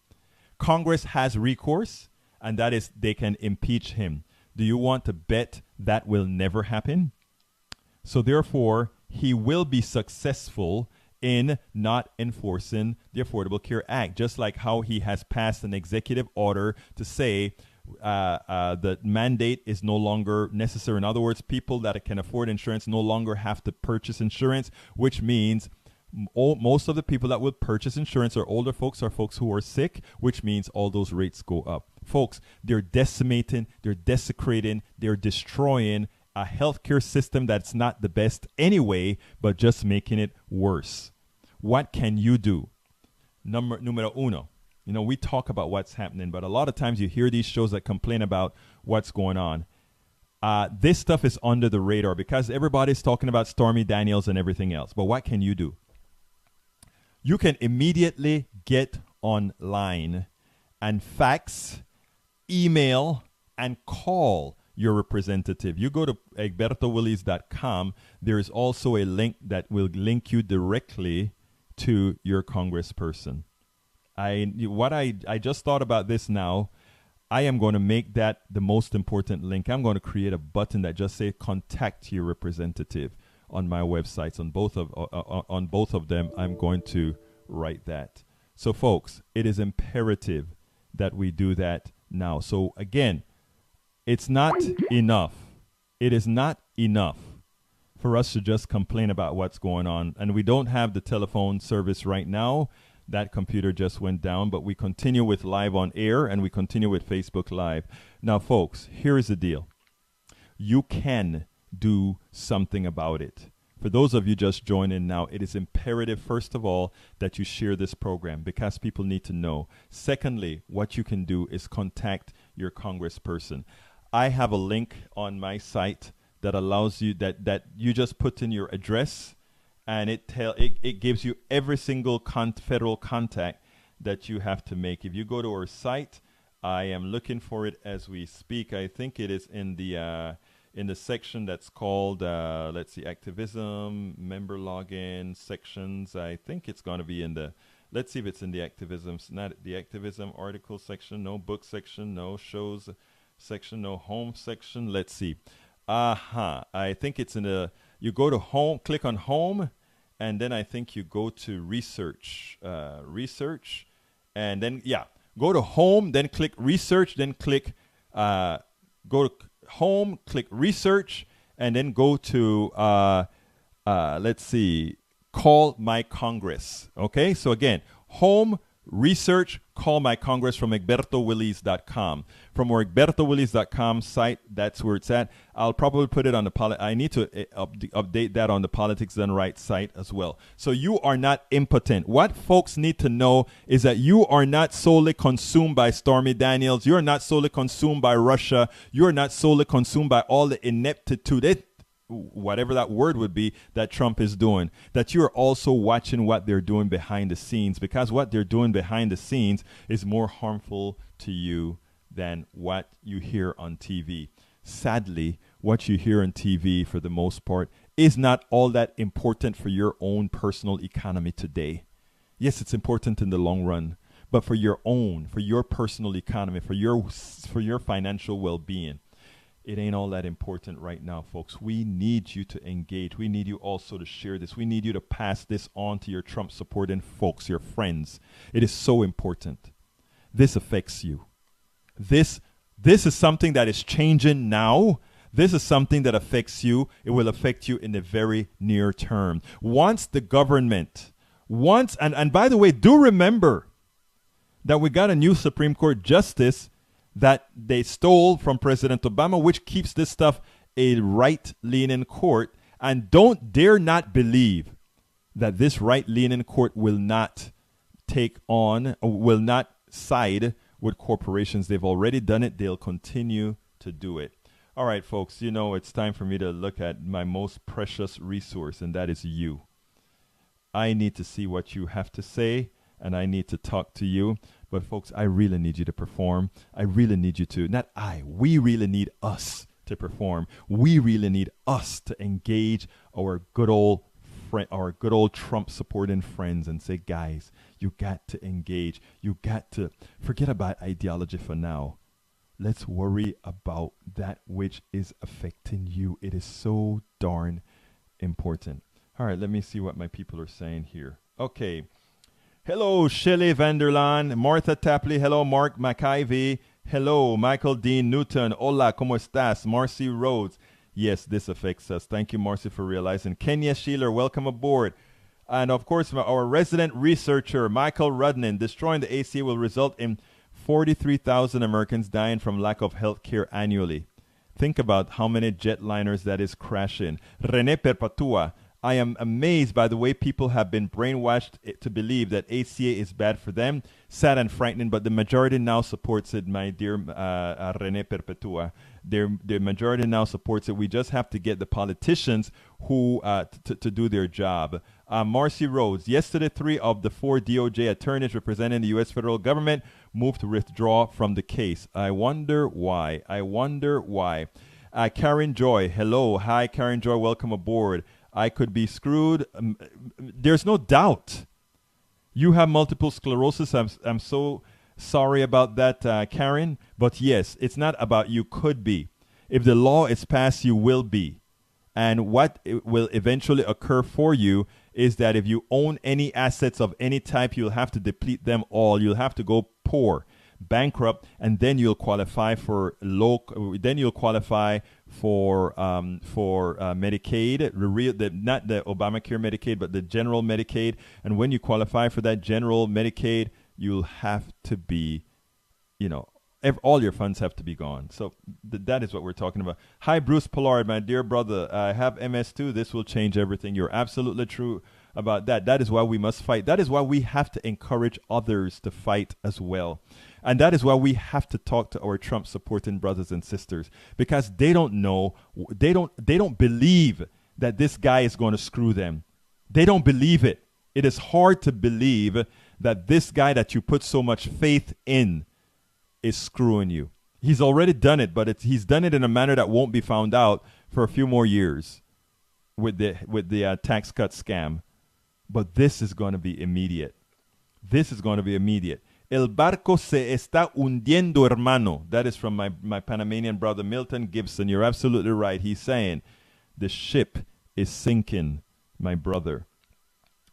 Congress has recourse, and that is they can impeach him. Do you want to bet that will never happen? So therefore, he will be successful in not enforcing the Affordable Care Act, just like how he has passed an executive order to say the mandate is no longer necessary. In other words, people that can afford insurance no longer have to purchase insurance, which means most of the people that will purchase insurance are older folks, or folks who are sick, which means all those rates go up. Folks, they're decimating, they're desecrating, they're destroying a healthcare system that's not the best anyway, but just making it worse. What can you do? Numero uno. You know, we talk about what's happening, but a lot of times you hear these shows that complain about what's going on. This stuff is under the radar because everybody's talking about Stormy Daniels and everything else. But what can you do? You can immediately get online and fax, email, and call your representative. You go to egbertowillies.com. There is also a link that will link you directly to your congressperson. I just thought about this now. I am going to make that the most important link. I'm going to create a button that just says contact your representative on my websites. On both of them, I'm going to write that. So folks, it is imperative that we do that now. So again, it's not enough. It is not enough for us to just complain about what's going on. And we don't have the telephone service right now. That computer just went down, but we continue with live on air and we continue with Facebook Live. Now, folks, here is the deal. You can do something about it. For those of you just joining now, it is imperative, first of all, that you share this program because people need to know. Secondly, what you can do is contact your congressperson. I have a link on my site that allows you that you just put in your address, and it gives you every single federal contact that you have to make. If you go to our site, I am looking for it as we speak. I think it is in the section that's called, let's see, activism, member login sections. I think it's going to be in the, let's see if it's in the activism, not the activism article section, no book section, no shows section, no home section. Let's see. I think it's in the, you go to home, click on home, and then I think you go to research, and then, go to home, then click research, then click, go to home, click research, and then go to, let's see, call my Congress. Okay, so again, home, research, call my Congress from egbertowillies.com. From our egbertowillies.com site, that's where it's at. I'll probably put it on the I need to update that on the Politics Done Right site as well. So you are not impotent. What folks need to know is that you are not solely consumed by Stormy Daniels. You're not solely consumed by Russia. You're not solely consumed by all the ineptitude, whatever that word would be, that Trump is doing, that you're also watching what they're doing behind the scenes, because what they're doing behind the scenes is more harmful to you than what you hear on TV. Sadly, what you hear on TV, for the most part, is not all that important for your own personal economy today. Yes, it's important in the long run, but for your own, for your personal economy, for your financial well-being, it ain't all that important right now, folks. We need you to engage. We need you also to share this. We need you to pass this on to your Trump supporting folks, your friends. It is so important. This affects you. This is something that is changing now. This is something that affects you. It will affect you in the very near term. Once the government, and by the way, do remember that we got a new Supreme Court justice that they stole from President Obama, which keeps this stuff a right-leaning court. And don't dare not believe that this right-leaning court will not will not side with corporations. They've already done it. They'll continue to do it. All right, folks, it's time for me to look at my most precious resource, and that is you. I need to see what you have to say, and I need to talk to you. But, folks, I really need you to perform. I really need you to, we really need us to perform. We really need us to engage our good old Trump supporting friends and say, guys, you got to engage. You got to forget about ideology for now. Let's worry about that which is affecting you. It is so darn important. All right, let me see what my people are saying here. Okay. Hello, Shelley Vanderlaan, Martha Tapley. Hello, Mark McIvey. Hello, Michael Dean Newton. Hola, ¿cómo estás? Marcy Rhodes. Yes, this affects us. Thank you, Marcy, for realizing. Kenya Sheeler, welcome aboard. And, of course, our resident researcher, Michael Rudnin. Destroying the ACA will result in 43,000 Americans dying from lack of health care annually. Think about how many jetliners that is crashing. Rene Perpatua. I am amazed by the way people have been brainwashed to believe that ACA is bad for them. Sad and frightening, but the majority now supports it, my dear Rene Perpetua. The majority now supports it. We just have to get the politicians who to do their job. Marcy Rhodes. Yesterday, 3 of the 4 DOJ attorneys representing the U.S. federal government moved to withdraw from the case. I wonder why. Karen Joy. Hello. Hi, Karen Joy. Welcome aboard. I could be screwed. There's no doubt. You have multiple sclerosis. I'm so sorry about that, Karen. But yes, it's not about you could be. If the law is passed, you will be. And what will eventually occur for you is that if you own any assets of any type, you'll have to deplete them all. You'll have to go poor, bankrupt, and then you'll qualify for Medicaid, not the Obamacare Medicaid, but the general Medicaid. And when you qualify for that general Medicaid, you'll have to be, all your funds have to be gone. So that is what we're talking about. Hi, Bruce Pollard, my dear brother. I have MS too. This will change everything. You're absolutely true about that. That is why we must fight. That is why we have to encourage others to fight as well. And that is why we have to talk to our Trump supporting brothers and sisters, because they don't know, they don't believe that this guy is going to screw them. They don't believe it. It is hard to believe that this guy that you put so much faith in is screwing you. He's already done it, but he's done it in a manner that won't be found out for a few more years with the tax cut scam. But this is going to be immediate. This is going to be immediate. El barco se está hundiendo, hermano. That is from my Panamanian brother, Milton Gibson. You're absolutely right. He's saying the ship is sinking, my brother.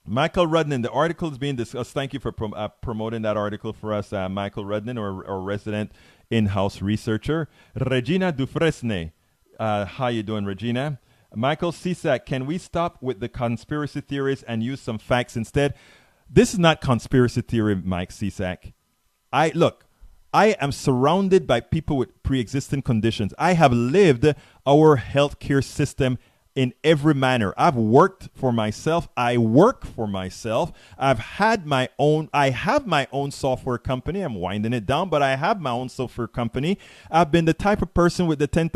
Michael Rudnin, the article is being discussed. Thank you for promoting that article for us, Michael Rudnin, our resident in-house researcher. Regina Dufresne. How you doing, Regina? Michael Cisak, can we stop with the conspiracy theories and use some facts instead? This is not conspiracy theory, Mike Cisak. I am surrounded by people with pre-existing conditions. I have lived our healthcare system in every manner. I've worked for myself. I work for myself. I have my own software company. I'm winding it down, but I have my own software company. I've been the type of person with the $10,000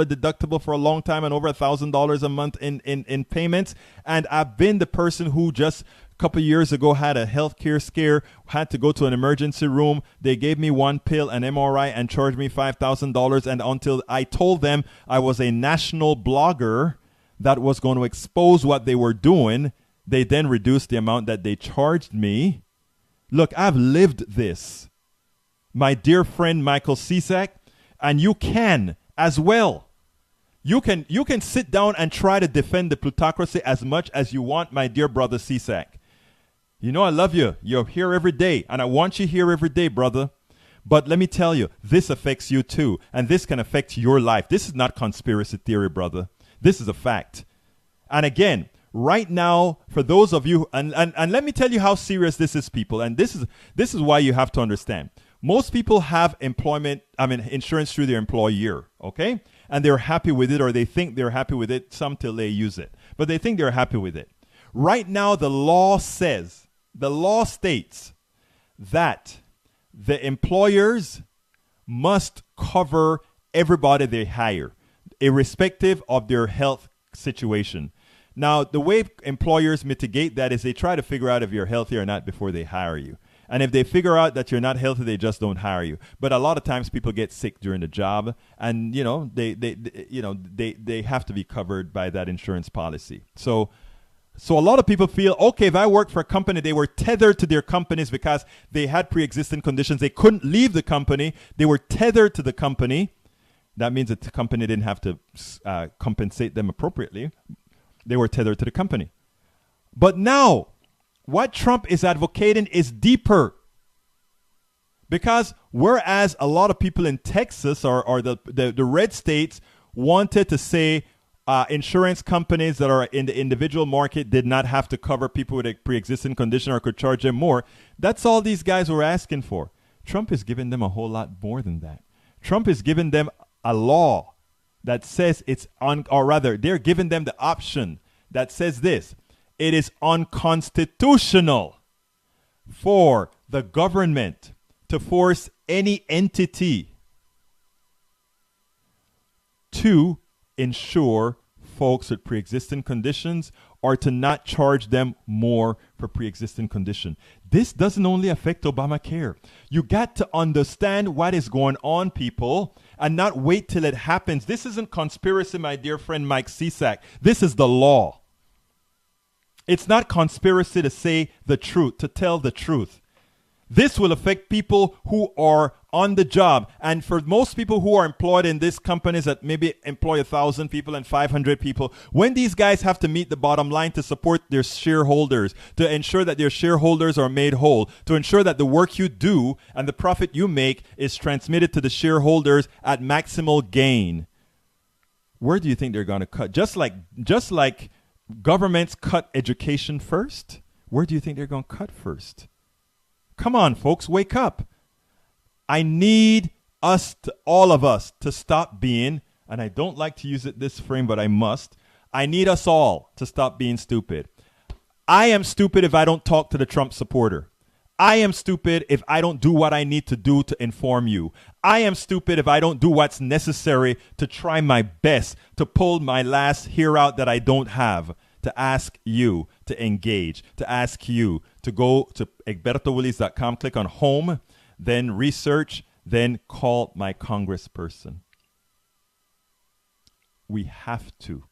deductible for a long time and over $1,000 a month in payments. And I've been the person who just a couple of years ago had a healthcare scare, had to go to an emergency room. They gave me one pill, an MRI, and charged me $5,000. And until I told them I was a national blogger that was going to expose what they were doing, They then reduced the amount that they charged me. Look, I've lived this. My dear friend Michael Cisak, and you can as well. You can sit down and try to defend the plutocracy as much as you want, my dear brother Cisak. You know I love you. You're here every day, and I want you here every day, brother. But let me tell you, this affects you too, and this can affect your life. This is not conspiracy theory, brother. This is a fact. And again, right now, for those of you, and let me tell you how serious this is, people, and this is why you have to understand. Most people have insurance through their employer, okay? And they're happy with it, or they think they're happy with it, some till they use it. But they think they're happy with it. Right now, the law states that the employers must cover everybody they hire, irrespective of their health situation. Now, the way employers mitigate that is they try to figure out if you're healthy or not before they hire you. And if they figure out that you're not healthy, they just don't hire you. But a lot of times people get sick during the job, and they have to be covered by that insurance policy. So a lot of people feel, okay, if I worked for a company, they were tethered to their companies because they had pre-existing conditions. They couldn't leave the company. They were tethered to the company. That means that the company didn't have to compensate them appropriately. They were tethered to the company. But now, what Trump is advocating is deeper. Because whereas a lot of people in Texas or the red states wanted to say insurance companies that are in the individual market did not have to cover people with a pre-existing condition or could charge them more, that's all these guys were asking for. Trump is giving them a whole lot more than that. Trump is giving them a law that says they're giving them the option that says this: it is unconstitutional for the government to force any entity to insure folks with pre-existing conditions or to not charge them more for pre-existing condition. This doesn't only affect Obamacare. You got to understand what is going on, people, and not wait till it happens. This isn't conspiracy, my dear friend Mike Cisak. This is the law. It's not conspiracy to say the truth, to tell the truth. This will affect people who are on the job. And for most people who are employed in these companies that maybe employ 1,000 people and 500 people, when these guys have to meet the bottom line to support their shareholders, to ensure that their shareholders are made whole, to ensure that the work you do and the profit you make is transmitted to the shareholders at maximal gain, where do you think they're going to cut? Just like governments cut education first, where do you think they're going to cut first? Come on, folks, wake up. I need all of us to stop being, and I don't like to use this frame, but I must. I need us all to stop being stupid. I am stupid if I don't talk to the Trump supporter. I am stupid if I don't do what I need to do to inform you. I am stupid if I don't do what's necessary to try my best to pull my last hair out that I don't have, to ask you to engage, to ask you to go to egbertowillies.com, click on home, then research, then call my congressperson. We have to.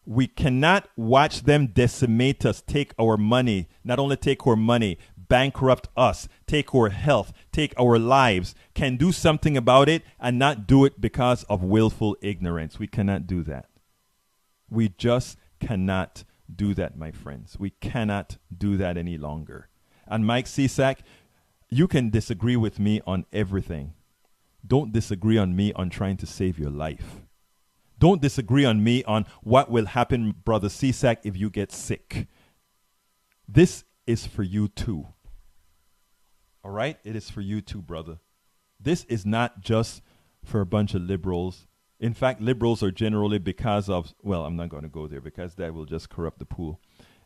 We cannot watch them decimate us, take our money, not only take our money, bankrupt us, take our health, take our lives, can do something about it and not do it because of willful ignorance. We cannot do that. We just cannot do that, my friends. We cannot do that any longer. And Mike Cisak, you can disagree with me on everything. Don't disagree on me on trying to save your life. Don't disagree on me on what will happen, Brother Cisak, if you get sick. This is for you too. All right? It is for you too, brother. This is not just for a bunch of liberals. In fact, liberals are generally because of, well, I'm not going to go there because that will just corrupt the pool.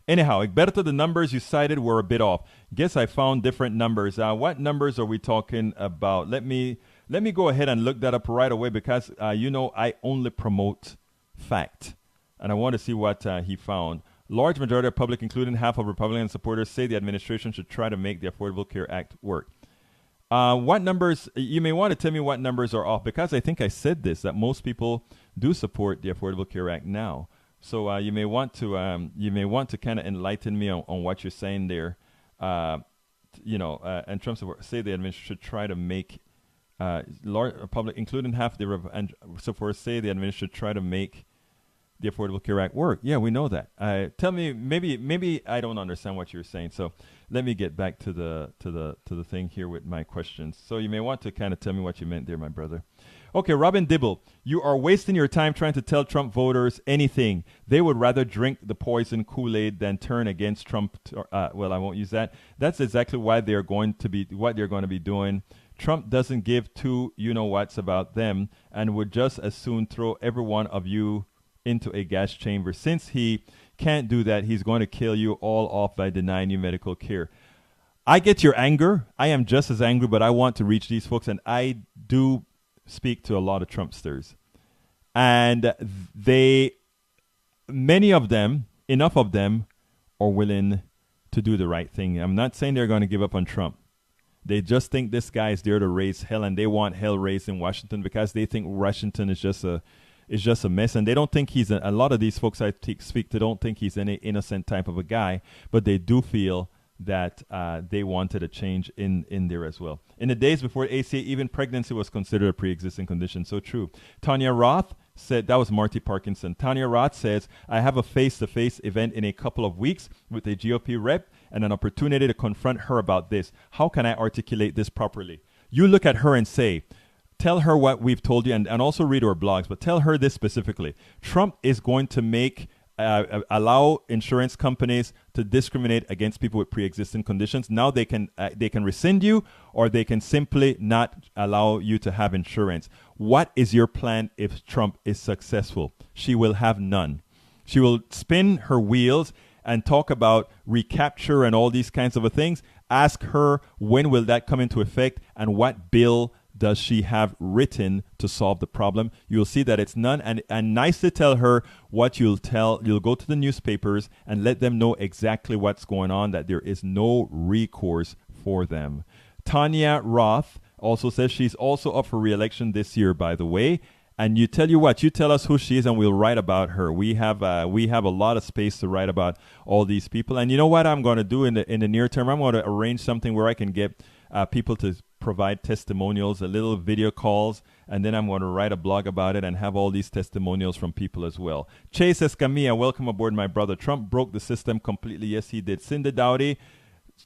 Anyhow, Egberto, the numbers you cited were a bit off. Guess I found different numbers. What numbers are we talking about? Let me go ahead and look that up right away because, I only promote fact. And I want to see what he found. Large majority of public, including half of Republican supporters, say the administration should try to make the Affordable Care Act work. What numbers, you may want to tell me what numbers are off because I think I said this, that most people do support the Affordable Care Act now. So you may want to kind of enlighten me on what you're saying there. In terms of say the administration should try to make large public, including half the and so for say the administration should try to make the Affordable Care Act work. Yeah, we know that. Tell me, maybe I don't understand what you're saying. So let me get back to the thing here with my questions. So you may want to kind of tell me what you meant there, my brother. Okay, Robin Dibble, you are wasting your time trying to tell Trump voters anything. They would rather drink the poison Kool-Aid than turn against Trump. Well, I won't use that. That's exactly why they're going to be doing. Trump doesn't give two you-know-whats about them and would just as soon throw every one of you into a gas chamber. Since he can't do that, he's going to kill you all off by denying you medical care. I get your anger. I am just as angry, but I want to reach these folks, and I do speak to a lot of Trumpsters. And many of them, enough of them, are willing to do the right thing. I'm not saying they're going to give up on Trump. They just think this guy is there to raise hell, and they want hell raised in Washington because they think Washington is just a mess, and they don't think he's a lot of these folks I speak to don't think he's any innocent type of a guy, but they do feel that they wanted a change in there as well. In the days before ACA, even pregnancy was considered a pre-existing condition. So true. Tanya Roth said, that was Marty Parkinson. Tanya Roth says, I have a face-to-face event in a couple of weeks with a GOP rep and an opportunity to confront her about this. How can I articulate this properly? You look at her and say, tell her what we've told you, and also read our blogs, but tell her this specifically. Trump is going to allow insurance companies to discriminate against people with pre-existing conditions. Now they can rescind you, or they can simply not allow you to have insurance. What is your plan if Trump is successful? She will have none. She will spin her wheels and talk about recapture and all these kinds of things. Ask her, when will that come into effect, and what bill does she have written to solve the problem? You'll see that it's none. And nice to tell her what you'll go to the newspapers and let them know exactly what's going on, that there is no recourse for them. Tanya Roth also says she's also up for re-election this year, by the way. And you tell us who she is, and we'll write about her. We have a lot of space to write about all these people. And you know what I'm going to do in the near term? I'm going to arrange something where I can get people to provide testimonials, a little video calls, and then I'm going to write a blog about it and have all these testimonials from people as well. Chase Escamilla, welcome aboard, my brother. Trump broke the system completely. Yes, he did. Cindy Dowdy,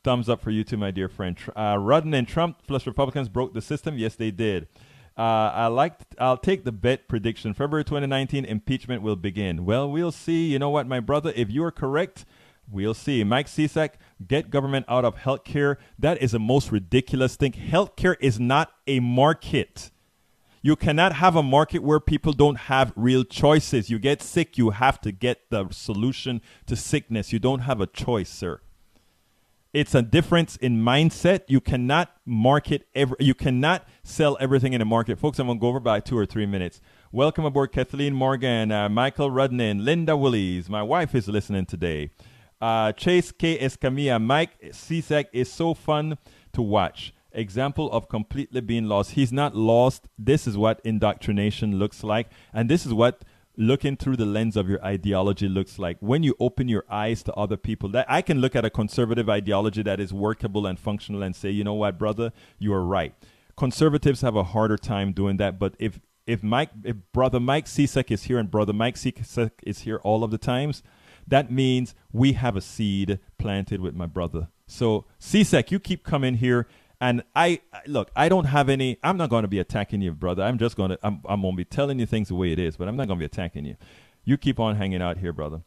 thumbs up for you too, my dear friend. Rudden and Trump plus Republicans broke the system. Yes, they did. I'll take the bet prediction. February 2019, impeachment will begin. Well, we'll see. You know what, my brother? If you are correct, we'll see. Mike Cisak, get government out of healthcare. That is the most ridiculous thing. Healthcare is not a market. You cannot have a market where people don't have real choices. You get sick, you have to get the solution to sickness. You don't have a choice, sir. It's a difference in mindset. You cannot you cannot sell everything in a market. Folks, I'm going to go over by 2 or 3 minutes. Welcome aboard, Kathleen Morgan, Michael Rudnin, Linda Willies. My wife is listening today. Chase K. Escamilla, Mike Cisak is so fun to watch. Example of completely being lost. He's not lost. This is what indoctrination looks like. And this is what looking through the lens of your ideology looks like. When you open your eyes to other people, that I can look at a conservative ideology that is workable and functional and say, you know what, brother, you are right. Conservatives have a harder time doing that. But if brother Mike Cisak is here and brother Mike Cisak is here all of the times, that means we have a seed planted with my brother. So Cisak, you keep coming here. And I don't have any, I'm not going to be attacking you, brother. I'm going to be telling you things the way it is, but I'm not going to be attacking you. You keep on hanging out here, brother.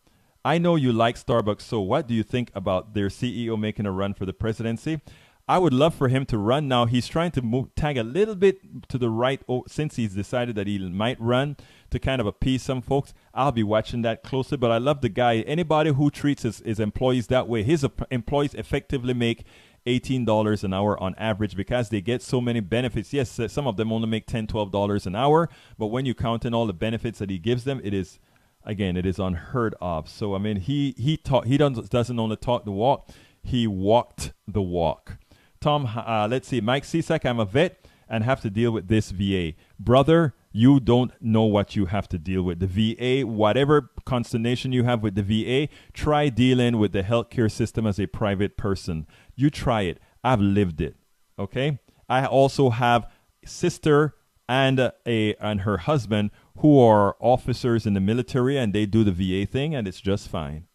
I know you like Starbucks, so what do you think about their CEO making a run for the presidency? I would love for him to run now. He's trying to tag a little bit to the right since he's decided that he might run to kind of appease some folks. I'll be watching that closely, but I love the guy. Anybody who treats his employees that way, his employees effectively make $18 an hour on average because they get so many benefits. Yes, some of them only make $10, $12 an hour, but when you count in all the benefits that he gives them, it is unheard of. So I mean, he doesn't only talk the walk, he walked the walk. Tom, let's see, Mike Cisak, I'm a vet and have to deal with this VA. Brother, You don't know what you have to deal with. The VA, whatever consternation you have with the VA, try dealing with the healthcare system as a private person. You try it. I've lived it. Okay? I also have sister and her husband who are officers in the military, and they do the VA thing, and it's just fine.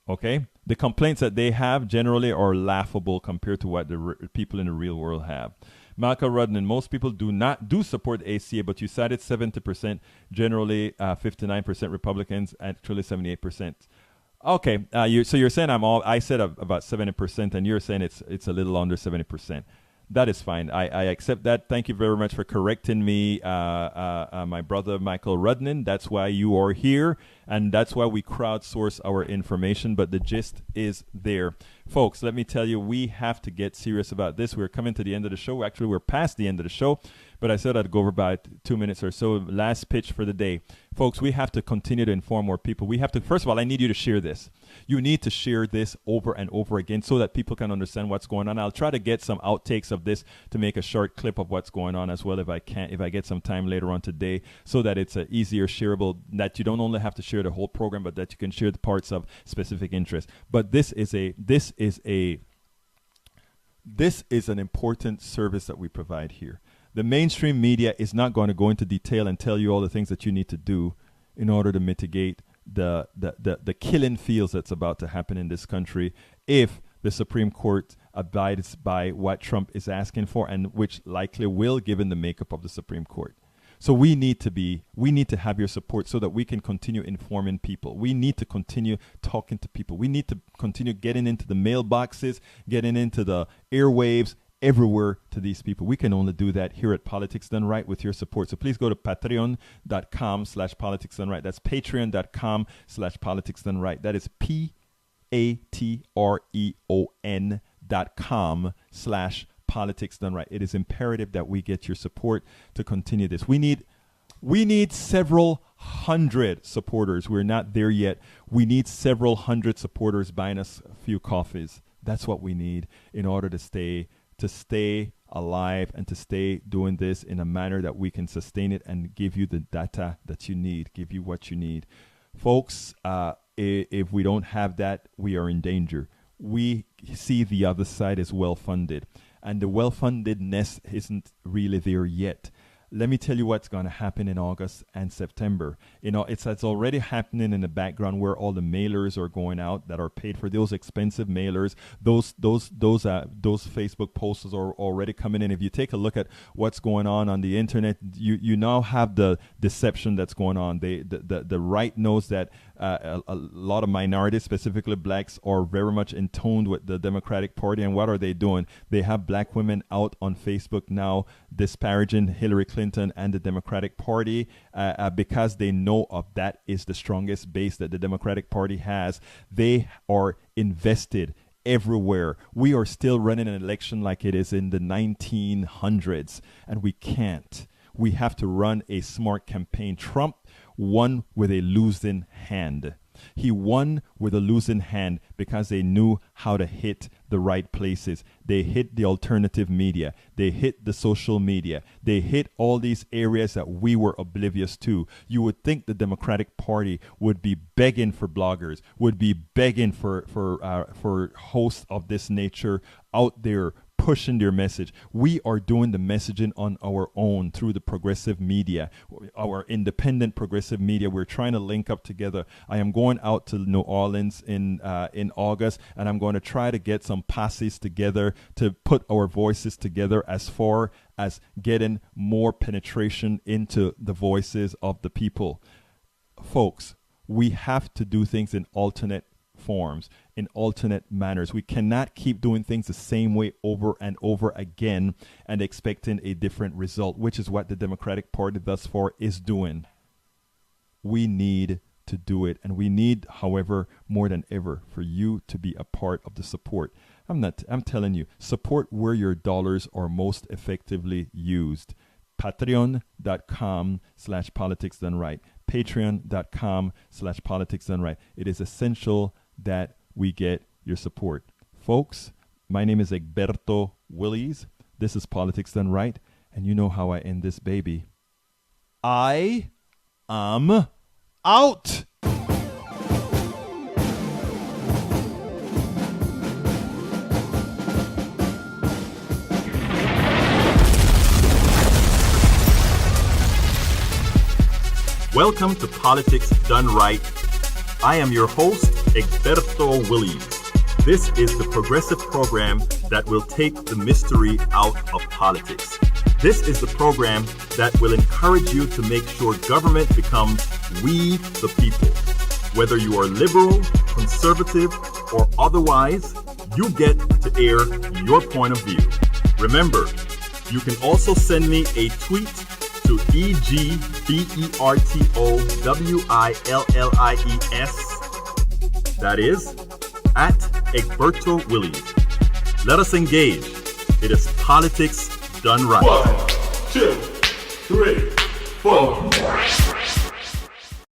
Okay? The complaints that they have generally are laughable compared to what the people in the real world have. Malcolm Rudden, most people do support ACA, but you cited 70%, generally 59% Republicans, actually 78%. Okay, so you're saying I said about 70%, and you're saying it's a little under 70%. That is fine. I accept that. Thank you very much for correcting me, my brother Michael Rudnin. That's why you are here, and that's why we crowdsource our information, but the gist is there. Folks, let me tell you, we have to get serious about this. We're coming to the end of the show. Actually, we're past the end of the show, but I said I'd go over about 2 minutes or so. Last pitch for the day. Folks, we have to continue to inform more people. We have to, first of all, I need you to share this. You need to share this over and over again so that people can understand what's going on. I'll try to get some outtakes of this to make a short clip of what's going on as well if I get some time later on today, so that it's easier shareable, that you don't only have to share the whole program, but that you can share the parts of specific interest. But this is an important service that we provide here. The mainstream media is not going to go into detail and tell you all the things that you need to do in order to mitigate the killing fields that's about to happen in this country if the Supreme Court abides by what Trump is asking for, and which likely will, given the makeup of the Supreme Court. So we need to have your support so that we can continue informing people. We need to continue talking to people. We need to continue getting into the mailboxes, getting into the airwaves, everywhere to these people. We can only do that here at Politics Done Right with your support. So please go to patreon.com/Politics Done Right. That's patreon.com/Politics Done Right. That is patreon.com/Politics Done Right. It is imperative that we get your support to continue this. We need several hundred supporters. We're not there yet. We need several hundred supporters buying us a few coffees. That's what we need in order to stay alive and to stay doing this in a manner that we can sustain it and give you the data that you need, give you what you need. Folks, if we don't have that, we are in danger. We see the other side as well-funded, and the well-fundedness isn't really there yet. Let me tell you what's going to happen in August and September. It's already happening in the background, where all the mailers are going out that are paid for, those expensive mailers. Those Facebook posters are already coming in. If you take a look at what's going on the internet, you now have the deception that's going on. The right knows that a lot of minorities, specifically blacks, are very much in tune with the Democratic Party. And what are they doing? They have black women out on Facebook now disparaging Hillary Clinton and the Democratic Party because they know that is the strongest base that the Democratic Party has. They are invested everywhere. We are still running an election like it is in the 1900s, and we can't. We have to run a smart campaign. Trump won with a losing hand. He won with a losing hand because they knew how to hit the right places. They hit the alternative media. They hit the social media. They hit all these areas that we were oblivious to. You would think the Democratic Party would be begging for bloggers, would be begging for hosts of this nature out there pushing their message. We are doing the messaging on our own through the progressive media, our independent progressive media. We're trying to link up together. I am going out to New Orleans in August, and I'm going to try to get some posses together to put our voices together as far as getting more penetration into the voices of the people. Folks, we have to do things in alternate forms, in alternate manners. We cannot keep doing things the same way over and over again and expecting a different result, which is what the Democratic Party thus far is doing. We need to do it, and we need, however, more than ever, for you to be a part of the support. I'm telling you, support where your dollars are most effectively used. Patreon.com/Politics Done Right. Patreon.com/Politics Done Right. It is essential that we get your support. Folks, my name is Egberto Willies. This is Politics Done Right, and you know how I end this baby. I am out. Welcome to Politics Done Right. I am your host, Egberto Williams. This is the progressive program that will take the mystery out of politics. This is the program that will encourage you to make sure government becomes we the people. Whether you are liberal, conservative, or otherwise, you get to air your point of view. Remember, you can also send me a tweet to EGBERTOWILLIES. That is, at Egberto Williams. Let us engage. It is politics done right. 1, 2, 3, 4.